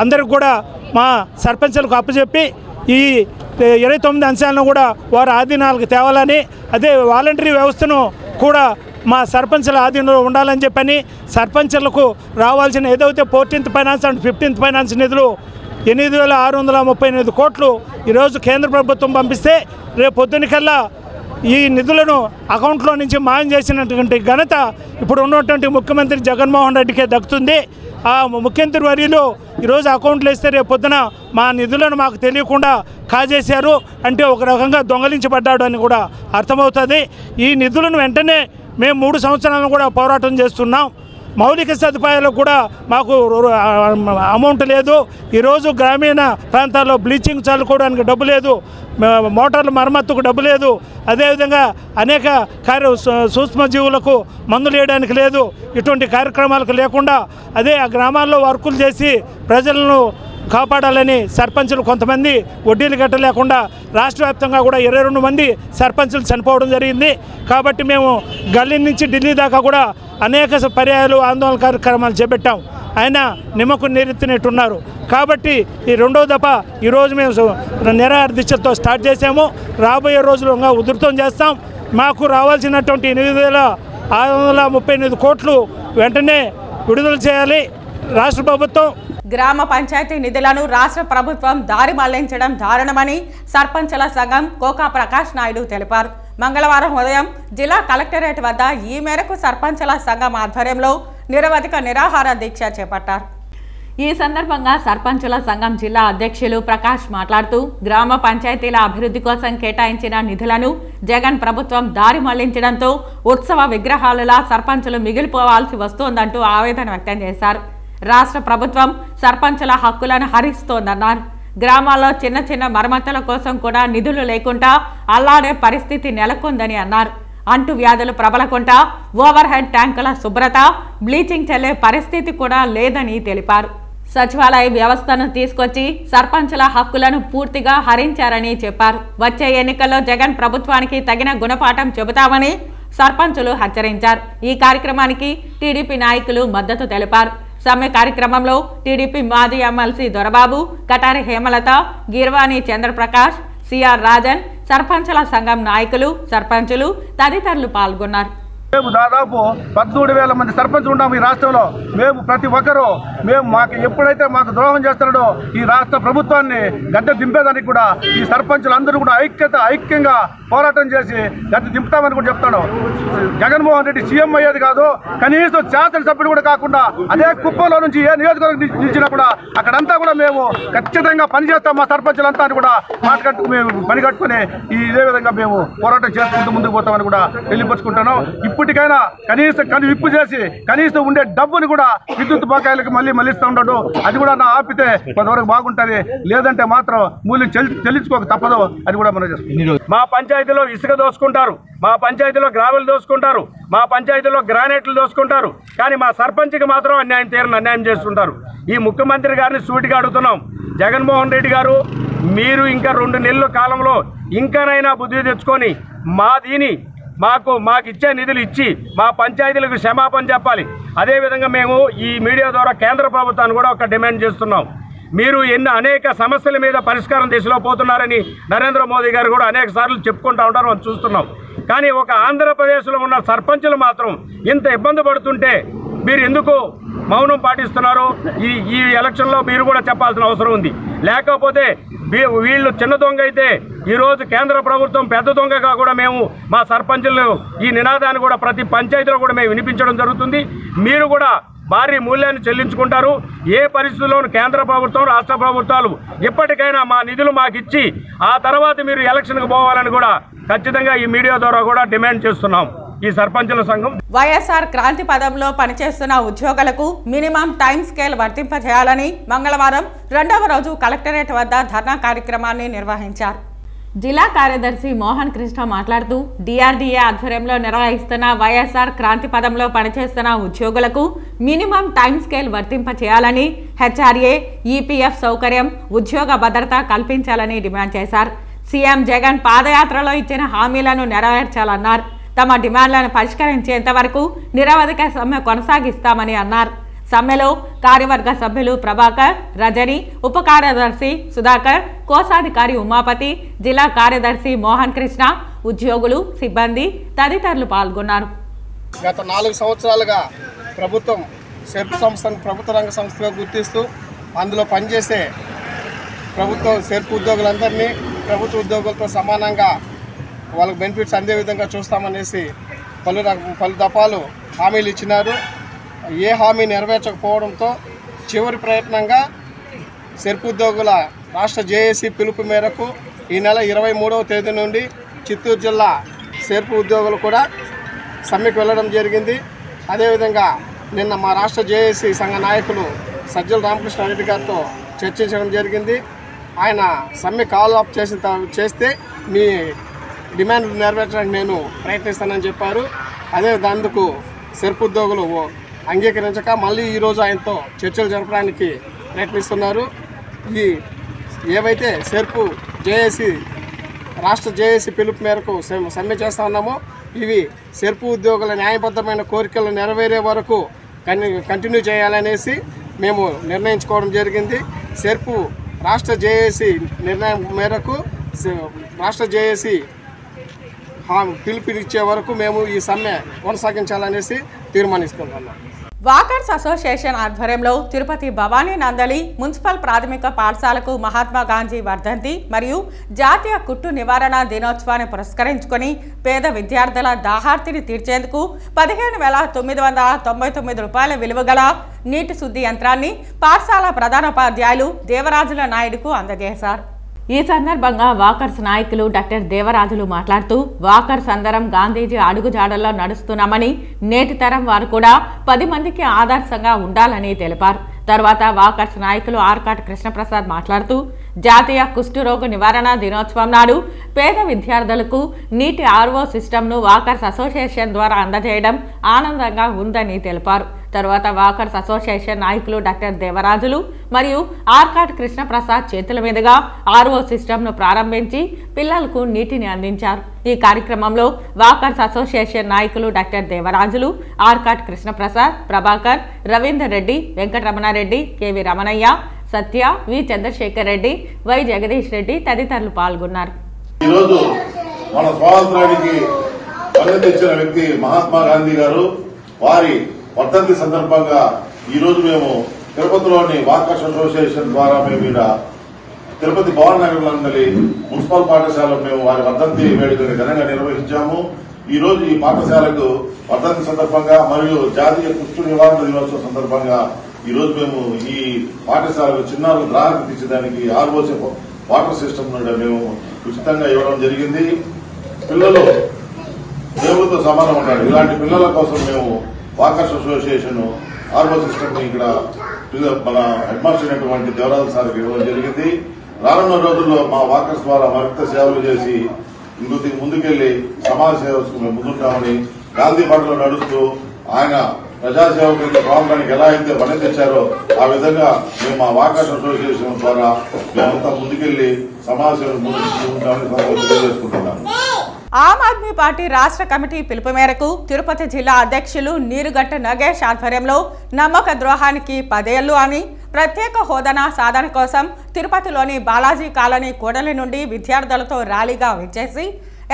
అందరికి కూడా మా సర్పంచులకు అప్పచెప్పి ఈ 29 అంశాలను కూడా వారి ఆధీనాలకు తేవాలని, అదే వాలంటరీ వ్యవస్థను కూడా మా సర్పంచుల ఆధీనంలో ఉండాలని చెప్పని సర్పంచులకు రావాల్సిన ఏదైతే 14th finance and 15th finance నిధులు 8,638 కోట్లు ఈరోజు కేంద్ర ప్రభుత్వం పంపిస్తే రేపు పొద్దునికల్లా ఈ నిధులను అకౌంట్లో నుంచి మాయం చేసినటువంటి ఘనత ఇప్పుడు ఉన్నటువంటి ముఖ్యమంత్రి జగన్మోహన్ రెడ్డికే దక్కుతుంది. ఆ ముఖ్యమంత్రి వర్యులు ఈరోజు అకౌంట్లు వేస్తే రేపు పొద్దున మా నిధులను మాకు తెలియకుండా కాజేశారు అంటే ఒక రకంగా దొంగలించబడ్డాడు అని కూడా అర్థమవుతుంది. ఈ నిధులను వెంటనే మేము 3 సంవత్సరాలను కూడా పోరాటం చేస్తున్నాం. మౌలిక సదుపాయాలకు కూడా మాకు అమౌంట్ లేదు. ఈరోజు గ్రామీణ ప్రాంతాల్లో బ్లీచింగ్ చల్లుకోవడానికి డబ్బు లేదు, మోటార్ల మరమ్మతుకు డబ్బు లేదు, అదేవిధంగా అనేక సూక్ష్మజీవులకు మందులు వేయడానికి లేదు. ఇటువంటి కార్యక్రమాలకు లేకుండా అదే ఆ గ్రామాల్లో వర్కులు చేసి ప్రజలను కాపాడాలని సర్పంచులు కొంతమంది వడ్డీలు కట్టలేకుండా రాష్ట్ర వ్యాప్తంగా కూడా 22 మంది సర్పంచులు చనిపోవడం జరిగింది. కాబట్టి మేము గల్లీ నుంచి ఢిల్లీ దాకా కూడా అనేక పర్యాయాలు ఆందోళన కార్యక్రమాలు చేపట్టాం. ఆయన నిమ్మకు నీరెత్తినట్టున్నారు. కాబట్టి ఈ 2వ దఫా ఈరోజు మేము నిరాహార దీక్షతో స్టార్ట్ చేసాము. రాబోయే రోజులు ఇంకా ఉధృతం చేస్తాం. మాకు రావాల్సినటువంటి 8,638 కోట్లు వెంటనే విడుదల చేయాలి రాష్ట్ర ప్రభుత్వం. గ్రామ పంచాయతీ నిధులను రాష్ట్ర ప్రభుత్వం దారి మళ్లించడం దారుణమని సర్పంచుల సంఘం కోకా ప్రకాష్ నాయుడు తెలిపారు. మంగళవారం ఉదయం జిల్లా కలెక్టరేట్ వద్ద ఈ మేరకు సర్పంచుల సంఘం ఆధ్వర్యంలో నిరవధిక నిరాహార దీక్ష చేపట్టారు. ఈ సందర్భంగా సర్పంచుల సంఘం జిల్లా అధ్యక్షులు ప్రకాష్ మాట్లాడుతూ గ్రామ పంచాయతీల అభివృద్ధి కోసం కేటాయించిన నిధులను జగన్ ప్రభుత్వం దారి మళ్లించడంతో ఉత్సవ విగ్రహాలులా సర్పంచులు మిగిలిపోవాల్సి వస్తోందంటూ ఆవేదన వ్యక్తం చేశారు. రాష్ట్ర ప్రభుత్వం సర్పంచుల హక్కులను హరిస్తోందన్నారు. గ్రామాల్లో చిన్న చిన్న మరమ్మతుల కోసం కూడా నిధులు లేకుండా అల్లాడే పరిస్థితి నెలకొందని అన్నారు. అంటు వ్యాధులు ప్రబలకుండా ఓవర్ హెడ్ ట్యాంకుల శుభ్రత, బ్లీచింగ్ చల్లే పరిస్థితి కూడా లేదని తెలిపారు. సచివాలయ వ్యవస్థను తీసుకొచ్చి సర్పంచుల హక్కులను పూర్తిగా హరించారని చెప్పారు. వచ్చే ఎన్నికల్లో జగన్ ప్రభుత్వానికి తగిన గుణపాఠం చెబుతామని సర్పంచులు హెచ్చరించారు. ఈ కార్యక్రమానికి టీడీపీ నాయకులు మద్దతు తెలిపారు. సమ్మె కార్యక్రమంలో టీడీపీ మాజీ ఎమ్మెల్సీ దొరబాబు, కటారి హేమలత, గిర్వాణి చంద్రప్రకాష్, సిఆర్ రాజన్, సర్పంచుల సంఘం నాయకులు, సర్పంచులు తదితరులు పాల్గొన్నారు. మేము దాదాపు 13,000 మంది సర్పంచులు ఉన్నాము ఈ రాష్ట్రంలో. మేము ప్రతి ఒక్కరూ మాకు ఎప్పుడైతే మాకు ద్రోహం చేస్తున్నాడో ఈ రాష్ట్ర ప్రభుత్వాన్ని గద్దె దింపేదానికి కూడా ఈ సర్పంచులందరూ కూడా ఐక్యంగా పోరాటం చేసి గద్దె దింపుతామని కూడా చెప్తాను. జగన్మోహన్ రెడ్డి సీఎం అయ్యేది కాదు, కనీసం శాసనసభ్యుడు కూడా కాకుండా అదే కుప్పంలో నుంచి ఏ నియోజకవర్గం నిలిచినా కూడా అక్కడంతా కూడా మేము ఖచ్చితంగా పనిచేస్తాం. మా సర్పంచులంతా అని కూడా మేము పని కట్టుకుని ఇదే విధంగా మేము పోరాటం చేసుకుంటూ ముందుకు పోతామని కూడా తెలియపరుచుకుంటున్నాం. ఇప్పటికైనా కనీసం విప్పు చేసి కనీసం ఉండే డబ్బుని కూడా విద్యుత్ బకాయిలకు మళ్ళిస్తూ ఉంటాడు. అది కూడా నా ఆపితే కొంతవరకు బాగుంటుంది, లేదంటే మాత్రం మూల్యం చెల్లించుకోక తప్పదు. అది కూడా మనం చేస్తాం. మా పంచాయతీలో ఇసుక దోసుకుంటారు, మా పంచాయతీలో గ్రావెల్ దోసుకుంటారు, మా పంచాయతీలో గ్రానైట్లు దోసుకుంటారు, కానీ మా సర్పంచ్కి మాత్రం అన్యాయం చేస్తుంటారు. ఈ ముఖ్యమంత్రి గారిని సూటిగా అడుగుతున్నాం, జగన్మోహన్ రెడ్డి గారు మీరు ఇంకా 2 నెలల కాలంలో ఇంకానైనా బుద్ధి తెచ్చుకొని మాకు ఇచ్చే నిధులు ఇచ్చి మా పంచాయతీలకు క్షమాపణ చెప్పాలి. అదేవిధంగా మేము ఈ మీడియా ద్వారా కేంద్ర ప్రభుత్వాన్ని కూడా ఒక డిమాండ్ చేస్తున్నాం. మీరు అనేక సమస్యల మీద పరిష్కారం దిశలో పోతున్నారని నరేంద్ర మోదీ గారు కూడా అనేక సార్లు చెప్పుకుంటూ ఉంటారు, మనం చూస్తున్నాం. కానీ ఒక ఆంధ్రప్రదేశ్లో ఉన్న సర్పంచులు మాత్రం ఇంత ఇబ్బంది పడుతుంటే మీరు ఎందుకు మౌనం పాటిస్తున్నారు? ఈ ఎలక్షన్లో మీరు కూడా చెప్పాల్సిన అవసరం ఉంది. లేకపోతే వీళ్ళు చిన్న దొంగ అయితే ఈరోజు కేంద్ర ప్రభుత్వం పెద్ద దొంగగా కూడా మేము మా సర్పంచులు ఈ నినాదాన్ని కూడా ప్రతి పంచాయతీలో కూడా మేము వినిపించడం జరుగుతుంది. మీరు కూడా భారీ మూల్యాన్ని చెల్లించుకుంటారు. ఏ పరిస్థితుల్లోనూ కేంద్ర ప్రభుత్వం రాష్ట్ర ప్రభుత్వాలు ఎప్పటికైనా మా నిధులు మాకు ఇచ్చి ఆ తర్వాత మీరు ఎలక్షన్కు పోవాలని కూడా ఖచ్చితంగా ఈ మీడియా ద్వారా కూడా డిమాండ్ చేస్తున్నాం. ఈ సర్పంచుల సంఘం వైఎస్ఆర్ క్రాంతి పదంలో పనిచేస్తున్న ఉద్యోగులకు మినిమం టైం స్కేల్ వర్తింపజేయాలని మంగళవారం 2వ రోజు కలెక్టరేట్ వద్ద ధర్నా కార్యక్రమాన్ని నిర్వహించారు. జిల్లా కార్యదర్శి మోహన్ కృష్ణ మాట్లాడుతూ డిఆర్డీఏ ఆధ్వర్యంలో నిర్వహిస్తున్న వైఎస్ఆర్ క్రాంతి పదంలో పనిచేస్తున్న ఉద్యోగులకు మినిమం టైం స్కేల్ వర్తింపచేయాలని, హెచ్ఆర్ఏ, ఈపీఎఫ్ సౌకర్యం, ఉద్యోగ భద్రత కల్పించాలని డిమాండ్ చేశారు. సీఎం జగన్ పాదయాత్రలో ఇచ్చిన హామీలను నెరవేర్చాలన్నారు. తమ డిమాండ్లను పరిష్కరించేంత వరకు నిరవధిక సమ్మె కొనసాగిస్తామని అన్నారు. సమ్మెలో కార్యవర్గ సభ్యులు ప్రభాకర్, రజని, ఉప కార్యదర్శి సుధాకర్, కోశాధికారి ఉమాపతి, జిల్లా కార్యదర్శి మోహన్ కృష్ణ, ఉద్యోగులు, సిబ్బంది తదితరులు పాల్గొన్నారు. గత 4 సంవత్సరాలుగా ప్రభుత్వం సెర్ప్ సంస్థను ప్రభుత్వ రంగ సంస్థగా గుర్తిస్తూ అందులో పనిచేసే ప్రభుత్వ సెర్ప్ ఉద్యోగులందరినీ ప్రభుత్వ ఉద్యోగులతో సమానంగా వాళ్ళకు బెనిఫిట్స్ అందే విధంగా చూస్తామనేసి పలు దఫాలు హామీలు ఇచ్చినారు. ఏ హామీ నెరవేర్చకపోవడంతో చివరి ప్రయత్నంగా సెర్ప్ ఉద్యోగుల రాష్ట్ర జేఏసీ పిలుపు మేరకు ఈ నెల 23వ తేదీ నుండి చిత్తూరు జిల్లా సెర్ప్ ఉద్యోగులు కూడా సమ్మెకు వెళ్ళడం జరిగింది. అదేవిధంగా నిన్న మా రాష్ట్ర జేఏసీ సంఘ నాయకులు సజ్జల రామకృష్ణారెడ్డి గారితో చర్చించడం జరిగింది. ఆయన సమ్మె కాల్ ఆఫ్ చేస్తే మీ డిమాండ్ నెరవేర్చడానికి నేను ప్రయత్నిస్తానని చెప్పారు. అందుకు సెర్ప్ ఉద్యోగులు అంగీకరించక మళ్ళీ ఈరోజు ఆయనతో చర్చలు జరపడానికి ప్రయత్నిస్తున్నారు. ఏవైతే సెర్ప్ జేఏసీ రాష్ట్ర జేఏసీ పిలుపు మేరకు సమ్మె చేస్తూ ఉన్నామో ఇవి సెర్ప్ ఉద్యోగుల న్యాయబద్ధమైన కోరికలు నెరవేరే వరకు కంటిన్యూ చేయాలనేసి మేము నిర్ణయించుకోవడం జరిగింది. సెర్ప్ రాష్ట్ర జేఏసీ నిర్ణయం మేరకు రాష్ట్ర జేఏసీ పిలుపునిచ్చే వరకు మేము ఈ సమ్మె కొనసాగించాలనేసి తీర్మానిస్తున్నాం. వాకర్స్ అసోసియేషన్ ఆధ్వర్యంలో తిరుపతి భవానీ నందలి మున్సిపల్ ప్రాథమిక పాఠశాలకు మహాత్మా గాంధీ వర్ధంతి మరియు జాతీయ కుట్టు నివారణ దినోత్సవాన్ని పురస్కరించుకొని పేద విద్యార్థుల దాహార్తిని తీర్చేందుకు 15,999 రూపాయల విలువ గల నీటి శుద్ధి యంత్రాన్ని పాఠశాల ప్రధానోపాధ్యాయులు దేవరాజుల నాయుడుకు అందజేశారు. ఈ సందర్భంగా వాకర్స్ నాయకులు డాక్టర్ దేవరాజులు మాట్లాడుతూ వాకర్స్ అందరం గాంధీజీ అడుగుజాడల్లో నడుస్తున్నామని, నేటి తరం వారు కూడా 10 మందికి ఆదర్శంగా ఉండాలని తెలిపారు. తర్వాత వాకర్స్ నాయకులు ఆర్కాట్ కృష్ణప్రసాద్ మాట్లాడుతూ జాతీయ కుష్ఠరోగ నివారణ దినోత్సవం నాడు పేద విద్యార్థులకు నీటి ఆర్ఓ సిస్టమ్ను వాకర్స్ అసోసియేషన్ ద్వారా అందజేయడం ఆనందంగా ఉందని తెలిపారు. తర్వాత వాకర్స్ అసోసియేషన్ నాయకులు డాక్టర్ దేవరాజులు మరియు ఆర్కాట్ కృష్ణప్రసాద్ చేతుల మీదుగా ఆర్ఓ సిస్టమ్ను ప్రారంభించి పిల్లలకు నీటిని అందించారు. ఈ కార్యక్రమంలో వాకర్స్ అసోసియేషన్ నాయకులు doctor Devarajulu, Arcot Krishnaprasad, Prabhakar, Ravinder Reddy, Venkataramanareddy, KV Ramanaiah, Satya, V Chandrasekhar Reddy, Y Jagadish Reddy తదితరులు పాల్గొన్నారు. ఈరోజు మన స్వాతంత్రానికి పరిగెత్తించిన వ్యక్తి మహాత్మా గాంధీ గారు వారి వర్ధంతి సందర్భంగా ఈరోజు మేము తిరుపతిలోని వాకర్స్ అసోసియేషన్ ద్వారా మేము ఇక్కడ తిరుపతి భవన్ నగర్లోని మున్సిపల్ పాఠశాలలో మేము వారి వర్ధంతి వేడుకని ఘనంగా నిర్వహించాము. ఈ రోజు ఈ పాఠశాలకు వర్ధంతి సందర్భంగా మరియు జాతీయ కుష్టు నివారణ దినోత్సవం సందర్భంగా ఈ రోజు మేము ఈ పాఠశాలకు చిన్నారులు దాహార్తి తీర్చడానికి ఆర్ఓసీ వాటర్ సిస్టమ్ నుండి మేము ఉచితంగా ఇవ్వడం జరిగింది. పిల్లలు దేవుడితో సమానం ఉంటాడు. ఇలాంటి పిల్లల కోసం మేము వాకర్స్ అసోసియేషన్ ఆర్ఓ సిస్టమ్ ని ఇక్కడ మన హెడ్ మాస్టర్ అయినటువంటి దేవరాజు సార్కి ఇవ్వడం జరిగింది. రానున్న రోజుల్లో మా వాకర్స్ ద్వారా మరింత సేవలు చేసి ముందుకెళ్లి సమాజ సేవకు మేము ముందుంటామని గాంధీ బాటలో నడుస్తూ ఆయన ప్రజాసేవకులకి ప్రాంతానికి ఎలా అయితే పని తెచ్చారో ఆ విధంగా మేము మా వాకర్స్ అసోసియేషన్ ద్వారా మేమంతా ముందుకెళ్లి సమాజ సేవకు ముందుంటామని తెలియజేసుకుంటున్నాను. ఆమ్ ఆద్మీ పార్టీ రాష్ట్ర కమిటీ పిలుపు మేరకు తిరుపతి జిల్లా అధ్యక్షులు నీరుగట్ట నగేష్ ఆధ్వర్యంలో నమ్మక ద్రోహానికి 10 ఏళ్లు అని ప్రత్యేక హోదా సాధన కోసం తిరుపతిలోని బాలాజీ కాలనీ కూడలి నుండి విద్యార్థులతో ర్యాలీగా విచ్చేసి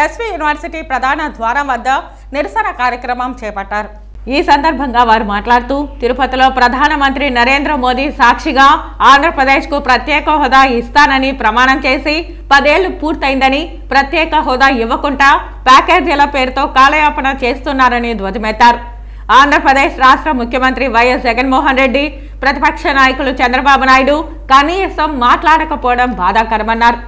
ఎస్వి యూనివర్సిటీ ప్రధాన ద్వారం వద్ద నిరసన కార్యక్రమం చేపట్టారు. ఈ సందర్భంగా వారు మాట్లాడుతూ తిరుపతిలో ప్రధానమంత్రి నరేంద్ర మోదీ సాక్షిగా ఆంధ్రప్రదేశ్కు ప్రత్యేక హోదా ఇస్తానని ప్రమాణం చేసి 10 ఏళ్లు పూర్తయిందని, ప్రత్యేక హోదా ఇవ్వకుండా ప్యాకేజీల పేరుతో కాలయాపన చేస్తున్నారని ధ్వజమెత్తారు. ఆంధ్రప్రదేశ్ రాష్ట్ర ముఖ్యమంత్రి వైఎస్ జగన్మోహన్ రెడ్డి, ప్రతిపక్ష నాయకులు చంద్రబాబు నాయుడు కనీసం మాట్లాడకపోవడం బాధాకరమన్నారు.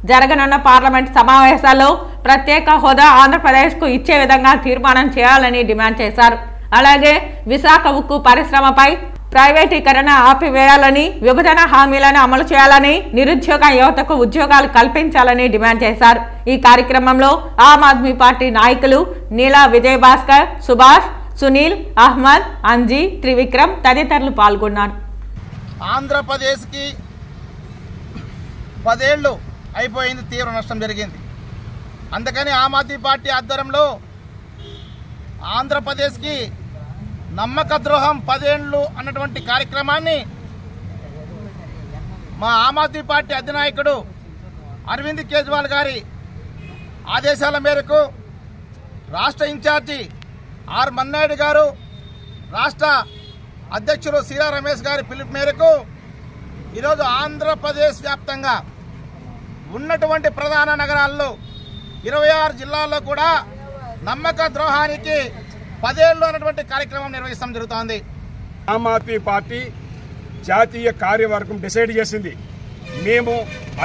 జరగనున్న పార్లమెంట్ సమావేశాల్లో ప్రత్యేక హోదా ఆంధ్రప్రదేశ్కు ఇచ్చే విధంగా తీర్మానం చేయాలని డిమాండ్ చేశారు. అలాగే విశాఖ ఉక్కు పరిశ్రమపై ప్రైవేటీకరణ ఆపివేయాలని, విభజన హామీలను అమలు చేయాలని, నిరుద్యోగ యువతకు ఉద్యోగాలు కల్పించాలని డిమాండ్ చేశారు. ఈ కార్యక్రమంలో ఆమ్ ఆద్మీ పార్టీ నాయకులు నీలా విజయభాస్కర్, సుభాష్, సునీల్, అహ్మద్, అంజీ, త్రివిక్రమ్ తదితరులు పాల్గొన్నారు. ఆంధ్రప్రదేశ్కి 10 ఏళ్లు అయిపోయింది, తీవ్ర నష్టం జరిగింది. అందుకని ఆమ్ ఆద్మీ పార్టీ ఆధ్వర్యంలో ఆంధ్రప్రదేశ్కి నమ్మక ద్రోహం 10 ఏళ్లు అన్నటువంటి కార్యక్రమాన్ని మా ఆమ్ ఆద్మీ పార్టీ అధినాయకుడు అరవింద్ కేజ్రీవాల్ గారి ఆదేశాల మేరకు రాష్ట్ర ఇన్ఛార్జి ఆర్ మన్నాయుడు గారు, రాష్ట్ర అధ్యక్షుడు సిరా రమేష్ గారి పిలుపు మేరకు ఈరోజు ఆంధ్రప్రదేశ్ వ్యాప్తంగా ఉన్నటువంటి ప్రధాన నగరాల్లో 26 జిల్లాల్లో కూడా నమ్మక ద్రోహానికి 10 ఏళ్లు అన్నటువంటి కార్యక్రమం నిర్వహించడం జరుగుతోంది. ఆమ్ ఆద్మీ పార్టీ జాతీయ కార్యవర్గం డిసైడ్ చేసింది, మేము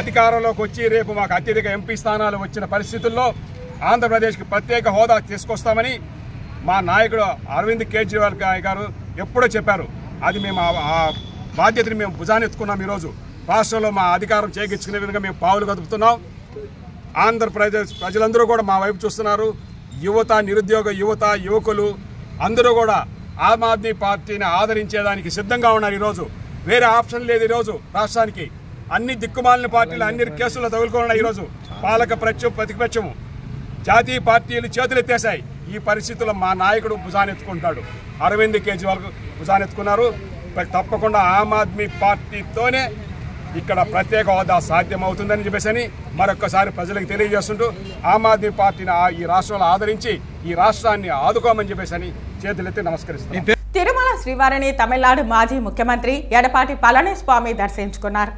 అధికారంలోకి వచ్చి రేపు మాకు అత్యధిక ఎంపీ స్థానాలు వచ్చిన పరిస్థితుల్లో ఆంధ్రప్రదేశ్కి ప్రత్యేక హోదా తీసుకొస్తామని మా నాయకుడు అరవింద్ కేజ్రీవాల్ గారు ఎప్పుడో చెప్పారు. అది మేము ఆ బాధ్యతని మేము భుజానెత్తుకున్నాం. ఈరోజు రాష్ట్రంలో మా అధికారం చేకించుకునే విధంగా మేము పావులు కదుపుతున్నాం. ఆంధ్రప్రదేశ్ ప్రజలందరూ కూడా మా వైపు చూస్తున్నారు. యువత, నిరుద్యోగ యువత, యువకులు అందరూ కూడా ఆమ్ ఆద్మీ పార్టీని ఆదరించేదానికి సిద్ధంగా ఉన్నారు. ఈరోజు వేరే ఆప్షన్ లేదు. ఈరోజు రాష్ట్రానికి అన్ని దిక్కుమాలిన పార్టీలు అన్ని కేసులు తగులుకున్నాయి. ఈరోజు పాలక ప్రతిపక్షము జాతీయ పార్టీలు చేతులెత్తేశాయి. ఈ పరిస్థితుల్లో మా నాయకుడు భుజానెత్తుకుంటాడు. అరవింద్ కేజ్రీవాల్ భుజానెత్తుకున్నారు. తప్పకుండా ఆమ్ ఆద్మీ పార్టీతోనే ఇక్కడ ప్రత్యేక హోదా సాధ్యమవుతుందని చెప్పేసి మరొక్కసారి ప్రజలకు తెలియజేస్తుంటూ ఆమ్ ఆద్మీ పార్టీని ఈ రాష్ట్రంలో ఆదరించి ఈ రాష్ట్రాన్ని ఆదుకోమని చెప్పేసి చేతులెత్తి నమస్కరిస్తున్నారు. తిరుమల శ్రీవారిని తమిళనాడు మాజీ ముఖ్యమంత్రి ఎడపాటి పళనిస్వామి దర్శించుకున్నారు.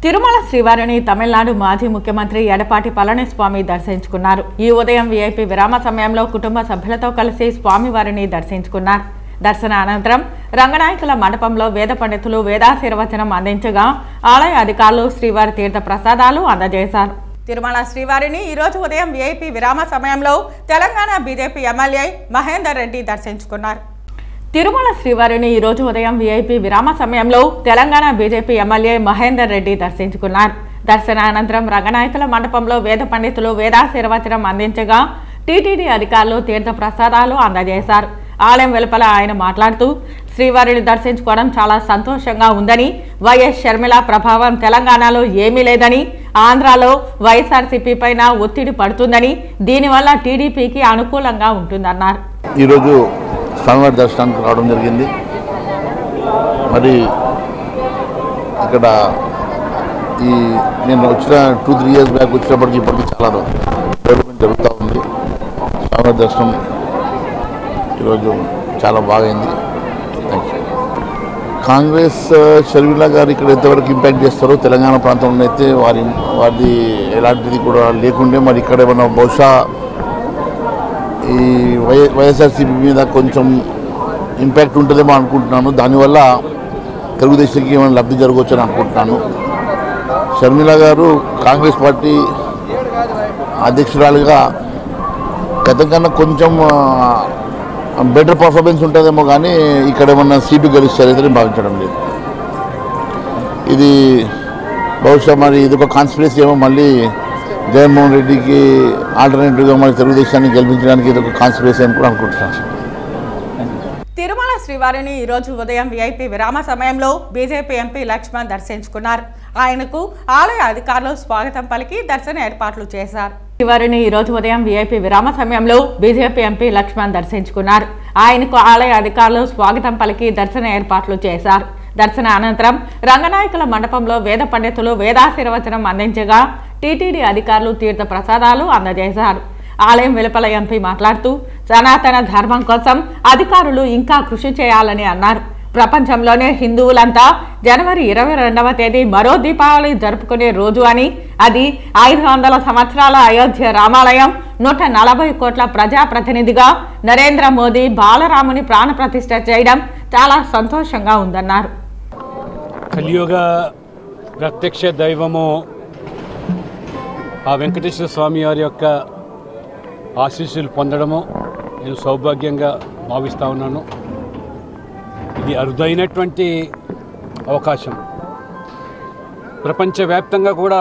తిరుమల శ్రీవారిని తమిళనాడు మాజీ ముఖ్యమంత్రి ఎడపాటి పళనిస్వామి దర్శించుకున్నారు. ఈ ఉదయం వీఐపీ విరామ సమయంలో కుటుంబ సభ్యులతో కలిసి స్వామివారిని దర్శించుకున్నారు. దర్శన అనంతరం రంగనాయకుల మండపంలో వేద పండితులు వేదాశీర్వచనం అందించగా ఆలయ అధికారులు శ్రీవారి తీర్థ ప్రసాదాలు అందజేశారు. తిరుమల శ్రీవారిని ఈరోజు ఉదయం వీఐపీ విరామ సమయంలో తెలంగాణ బీజేపీ ఎమ్మెల్యే మహేందర్ రెడ్డి దర్శించుకున్నారు. తిరుమల శ్రీవారిని ఈరోజు ఉదయం వీఐపీ విరామ సమయంలో తెలంగాణ బీజేపీ ఎమ్మెల్యే మహేందర్ రెడ్డి దర్శించుకున్నారు. దర్శన అనంతరం రంగనాయకుల మండపంలో వేద పండితులు వేదాశీర్వచనం అందించగా టీటీడీ అధికారులు తీర్థ ప్రసాదాలు అందజేశారు. ఆలయం వెలుపల ఆయన మాట్లాడుతూ శ్రీవారిని దర్శించుకోవడం చాలా సంతోషంగా ఉందని, వైఎస్ షర్మిల ప్రభావం తెలంగాణలో ఏమీ లేదని, ఆంధ్రాలో వైఎస్ఆర్సీపీ పైన ఒత్తిడి పడుతుందని, దీనివల్ల టీడీపీకి అనుకూలంగా ఉంటుందన్నారు. ఈరోజు స్వామివారి దర్శనానికి రావడం జరిగింది. మరి ఇక్కడ నేను వచ్చిన 2-3 ఇయర్స్ బ్యాక్ వచ్చినప్పటికీ ఇప్పటికీ చాలా డెవలప్మెంట్ జరుగుతూ ఉంది. స్వామివారి దర్శనం ఈరోజు చాలా బాగైంది. Thank you. కాంగ్రెస్ షర్మిల గారు ఇక్కడ ఎంతవరకు ఇంపాక్ట్ చేస్తారో తెలంగాణ ప్రాంతంలో అయితే వారిది ఎలాంటిది కూడా లేకుండే మరి ఇక్కడ ఏమన్నా బహుశా ఈ వైఎస్ఆర్సీపీ మీద కొంచెం ఇంపాక్ట్ ఉంటుందేమో అనుకుంటున్నాను. దానివల్ల తెలుగుదేశానికి ఏమైనా లబ్ధి జరగవచ్చని అనుకుంటున్నాను. షర్మిల గారు కాంగ్రెస్ పార్టీ అధ్యక్షురాలుగా గతం కన్నా కొంచెం బెటర్ పర్ఫార్మెన్స్ ఉంటుందేమో కానీ ఇక్కడ ఏమన్నా సీటు గెలుస్తారైతే భావించడం లేదు. ఇది బహుశా మరి ఇది ఒక కాన్స్పిరసీ ఏమో, మళ్ళీ జగన్మోహన్ రెడ్డికి ఆల్టర్నేటివ్గా మరి తెలుగుదేశాన్ని గెలిపించడానికి ఇది ఒక కాన్స్పిరసీ అని కూడా అనుకుంటున్నాను. తిరుమల శ్రీవారిని ఈరోజు ఉదయం విఐపి విరామ సమయంలో బీజేపీ ఎంపీ లక్ష్మణ్ దర్శించుకున్నారు. ఆయనకు ఆలయ అధికారులు స్వాగతం పలికి దర్శన ఏర్పాట్లు చేశారు. శ్రీవారిని ఈరోజు ఉదయం విఐపి విరామ సమయంలో బీజేపీ ఎంపీ లక్ష్మణ్ దర్శించుకున్నారు. ఆయనకు ఆలయ అధికారులు స్వాగతం పలికి దర్శన ఏర్పాట్లు చేశారు. దర్శన అనంతరం రంగనాయకుల మండపంలో వేద పండితులు వేదాశీర్వచనం అందించగా టీటీడీ అధికారులు తీర్థ ప్రసాదాలు అందజేశారు. ఆలయం వెలుపల ఎంపీ మాట్లాడుతూ సనాతన ధర్మం కోసం అధికారులు ఇంకా కృషి చేయాలని అన్నారు. ప్రపంచంలోనే హిందువులంతా జనవరి 22వ తేదీ మరో దీపావళి జరుపుకునే రోజు అని, అది 500 సంవత్సరాల అయోధ్య రామాలయం 140 కోట్ల ప్రజాప్రతినిధిగా నరేంద్ర మోదీ బాలరాముని ప్రాణప్రతిష్ఠ చేయడం చాలా సంతోషంగా ఉందన్నారు. కలియుగ ప్రత్యక్ష దైవము ఆ వెంకటేశ్వర స్వామి వారి యొక్క ఆశీస్సులు పొందడము నేను సౌభాగ్యంగా భావిస్తూ ఉన్నాను. ఇది అరుదైనటువంటి అవకాశం. ప్రపంచవ్యాప్తంగా కూడా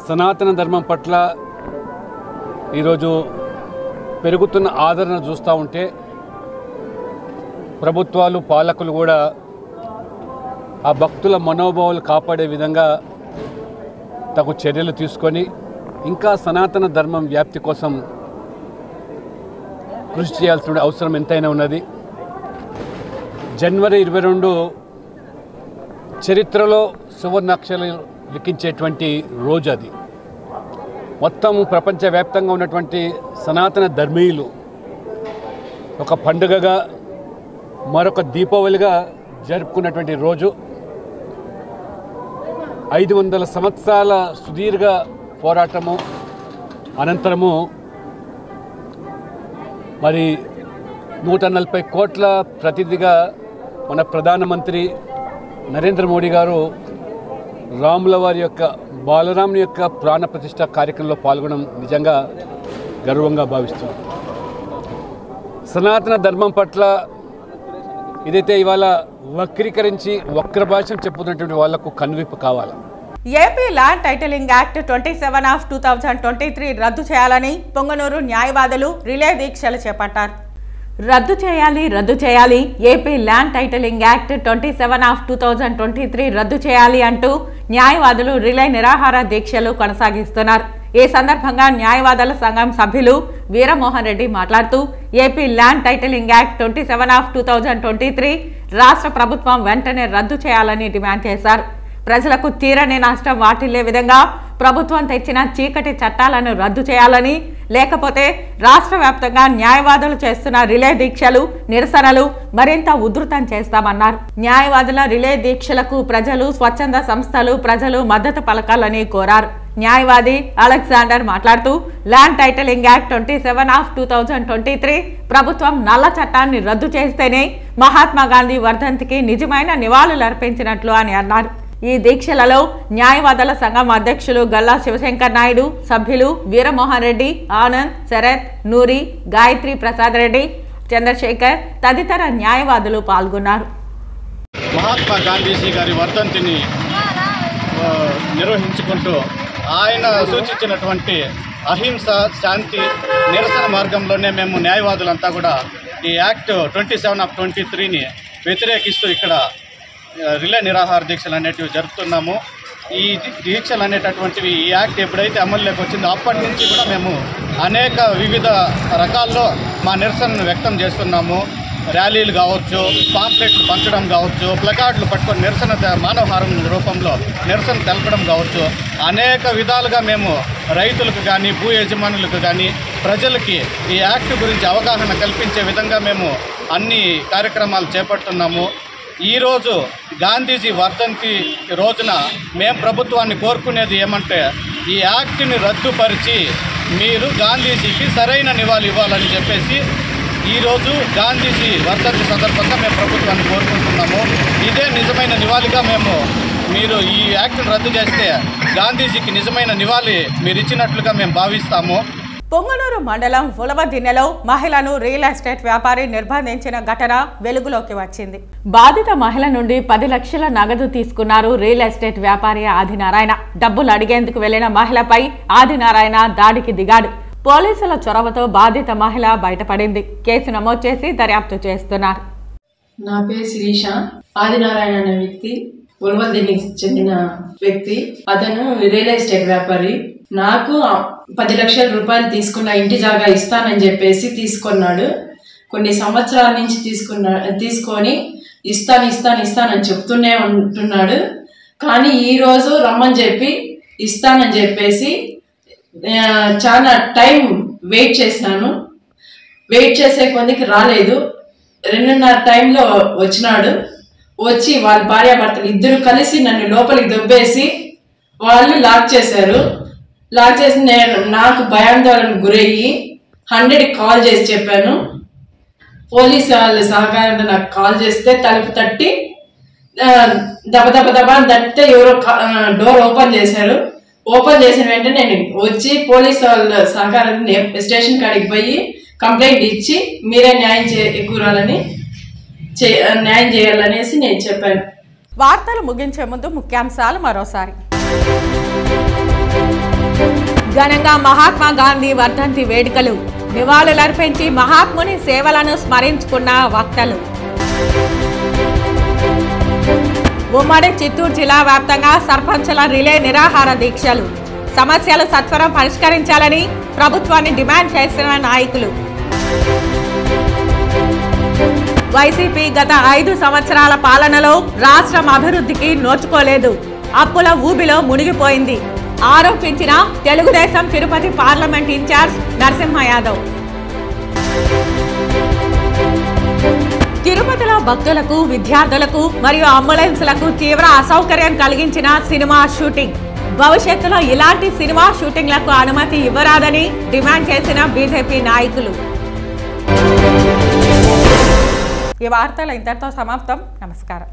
సనాతన ధర్మం పట్ల ఈరోజు పెరుగుతున్న ఆదరణ చూస్తూ ఉంటే ప్రభుత్వాలు పాలకులు కూడా ఆ భక్తుల మనోభావాలు కాపాడే విధంగా తగు చర్యలు తీసుకొని ఇంకా సనాతన ధర్మం వ్యాప్తి కోసం కృషి చేయాల్సిన అవసరం ఎంతైనా ఉన్నది. జనవరి 22 చరిత్రలో సువర్ణాక్షరాలు లిఖించేటువంటి రోజు. అది మొత్తం ప్రపంచవ్యాప్తంగా ఉన్నటువంటి సనాతన ధర్మీయులు ఒక పండుగగా మరొక దీపావళిగా జరుపుకున్నటువంటి రోజు. 500 సంవత్సరాల సుదీర్ఘ పోరాటము అనంతరము మరి 140 కోట్ల ప్రతినిధిగా మన ప్రధానమంత్రి నరేంద్ర మోడీ గారు రాముల వారి యొక్క బాలరాముని యొక్క ప్రాణ ప్రతిష్ఠ కార్యక్రమంలో పాల్గొనడం నిజంగా గర్వంగా భావిస్తున్నాం. సనాతన ధర్మం పట్ల ఇదైతే ఇవాళ వక్రీకరించి వక్ర భాషను చెప్పుతున్నటువంటి వాళ్లకు కనువిప్పు కావాలి. AP land titling act 27 of 2023 రద్దు చేయాలని పొంగనూరు న్యాయవాదులు రిలే దీక్షలు చేపట్టారు. రద్దు చేయాలి AP land titling act 27 of 2023 రద్దు చేయాలి అంటూ న్యాయవాదులు రిలే నిరాహార దీక్షలు కొనసాగిస్తున్నారు. ఈ సందర్భంగా న్యాయవాదుల సంఘం సభ్యులు వీరమోహన్ రెడ్డి మాట్లాడుతూ AP land titling act 27 of 2023 రాష్ట్ర ప్రభుత్వం వెంటనే రద్దు చేయాలని డిమాండ్ చేశారు. ప్రజలకు తీరని నష్టం వాటిల్లే విధంగా ప్రభుత్వం తెచ్చిన చీకటి చట్టాలను రద్దు చేయాలని, లేకపోతే రాష్ట్ర వ్యాప్తంగా న్యాయవాదులు చేస్తున్న రిలే దీక్షలు, నిరసనలు మరింత ఉధృతం చేస్తామన్నారు. న్యాయవాదుల రిలే దీక్షలకు ప్రజలు, స్వచ్ఛంద సంస్థలు, ప్రజలు మద్దతు పలకాలని కోరారు. న్యాయవాది అలెగ్జాండర్ మాట్లాడుతూ ల్యాండ్ టైటిలింగ్ యాక్ట్ 27 ఆఫ్ 2023 ప్రభుత్వం నల్ల చట్టాన్ని రద్దు చేస్తేనే మహాత్మా గాంధీ వర్ధంతికి నిజమైన నివాళులర్పించినట్లు అని అన్నారు. ఈ దీక్షలలో న్యాయవాదుల సంఘం అధ్యక్షులు గల్లా శివశంకర్ నాయుడు, సభ్యులు వీరమోహన్ రెడ్డి, ఆనంద్, శరత్, నూరి, గాయత్రి ప్రసాద్ రెడ్డి, చంద్రశేఖర్ తదితర న్యాయవాదులు పాల్గొన్నారు. మహాత్మా గాంధీజీ గారి వర్ధంతిని నిర్వహించుకుంటూ ఆయన సూచించినటువంటి అహింస, శాంతి, నిరసన మార్గంలోనే మేము న్యాయవాదులంతా కూడా ఈ యాక్ట్ 27 ఆఫ్ 23ని వ్యతిరేకిస్తూ ఇక్కడ రిలే నిరాహార దీక్షలు అనేటివి జరుపుతున్నాము. ఈ దీక్షలు అనేటటువంటివి ఈ యాక్ట్ ఎప్పుడైతే అమల్లోకి వచ్చిందో అప్పటి నుంచి కూడా మేము అనేక వివిధ రకాల్లో మా నిరసనను వ్యక్తం చేస్తున్నాము. ర్యాలీలు కావచ్చు, పాంప్లెట్లు పంచడం కావచ్చు, ప్లకార్డులు పట్టుకొని నిరసన మానవహారం రూపంలో నిరసన తెలపడం కావచ్చు, అనేక విధాలుగా మేము రైతులకు కానీ, భూ యజమానులకు కానీ, ప్రజలకి ఈ యాక్ట్ గురించి అవగాహన కల్పించే విధంగా మేము అన్ని కార్యక్రమాలు చేపడుతున్నాము. ఈరోజు గాంధీజీ వర్ధంతి రోజున మేము ప్రభుత్వాన్ని కోరుకునేది ఏమంటే ఈ యాక్ట్ని రద్దుపరిచి మీరు గాంధీజీకి సరైన నివాళి ఇవ్వాలని చెప్పేసి ఈరోజు గాంధీజీ వర్ధంతి సందర్భంగా మేము ప్రభుత్వాన్ని కోరుకుంటున్నాము. ఇదే నిజమైన నివాళిగా మీరు ఈ యాక్ట్ను రద్దు చేస్తే గాంధీజీకి నిజమైన నివాళి మీరు ఇచ్చినట్లుగా మేము భావిస్తాము. పొంగనూరు మండలం ఉలవదిన్నెలో మహిళను రియల్ ఎస్టేట్ వ్యాపారి నిర్బంధించిన ఘటన వెలుగులోకి వచ్చింది. బాధిత మహిళ నుండి 10 లక్షల నగదు తీసుకున్నారు రియల్ ఎస్టేట్ వ్యాపారి ఆదినారాయణ. డబ్బులు అడిగేందుకు వెళ్లిన మహిళపై ఆదినారాయణ దాడికి దిగాడు. పోలీసుల చొరవతో బాధిత మహిళ బయటపడింది. కేసు నమోదు చేసి దర్యాప్తు చేస్తున్నారు. నా పేరు శిరీష. ఆదినారాయణ అనే వ్యక్తి ఉలవదిన్నెకి చెందిన వ్యక్తి. అతను రియల్ ఎస్టేట్ వ్యాపారి. నాకు 10 లక్షల రూపాయలు తీసుకున్న ఇంటి జాగా ఇస్తానని చెప్పేసి తీసుకున్నాడు. కొన్ని సంవత్సరాల నుంచి తీసుకొని ఇస్తానని చెప్తూనే ఉంటున్నాడు. కానీ ఈరోజు రమ్మని చెప్పి ఇస్తానని చెప్పేసి చాలా టైం వెయిట్ చేసినాను. వెయిట్ చేసే కొద్దికి రాలేదు. 2:30 టైంలో వచ్చినాడు. వచ్చి వాళ్ళ భార్యాభర్తలు ఇద్దరు కలిసి నన్ను లోపలికి దొబ్బేసి వాళ్ళు లాక్ చేశారు. లాక్ చేసి నాకు భయాందోళనకు గురయ్యి 100కి కాల్ చేసి చెప్పాను. పోలీసు వాళ్ళ సహకారంతో నాకు కాల్ చేస్తే తలుపు తట్టి దబ తట్టితే ఎవరో డోర్ ఓపెన్ చేశారు. ఓపెన్ చేసిన వెంటనే నేను వచ్చి పోలీసు వాళ్ళ సహకారంతో స్టేషన్ కాడికి పోయి కంప్లైంట్ ఇచ్చి మీరే న్యాయం చేయాలనేసి నేను చెప్పాను. వార్తలు ముగించే ముందు ముఖ్యాంశాలు మరోసారి. ఘనంగా మహాత్మా గాంధీ వర్ధంతి వేడుకలు. నివాళులర్పించి మహాత్ముని సేవలను స్మరించుకున్న వక్తలు. ఉమ్మడి చిత్తూరు జిల్లా వ్యాప్తంగా సర్పంచుల రిలే నిరాహార దీక్షలు. సమస్యలు సత్వరం పరిష్కరించాలని ప్రభుత్వాన్ని డిమాండ్ చేసిన నాయకులు. వైసీపీ గత 5 సంవత్సరాల పాలనలో రాష్ట్రం అభివృద్ధికి నోచుకోలేదు, అప్పుల ఊబిలో మునిగిపోయింది ఆరోపించిన తెలుగుదేశం తిరుపతి పార్లమెంట్ ఇన్ఛార్జ్ నరసింహ యాదవ్. తిరుపతిలో భక్తులకు, విద్యార్థులకు మరియు అంబులెన్స్లకు తీవ్ర అసౌకర్యం కలిగించిన సినిమా షూటింగ్. భవిష్యత్తులో ఇలాంటి సినిమా షూటింగ్లకు అనుమతి ఇవ్వరాదని డిమాండ్ చేసిన బీజేపీ నాయకులు. ఈ వార్తలు ఇంతటితో సమాప్తం. నమస్కారం.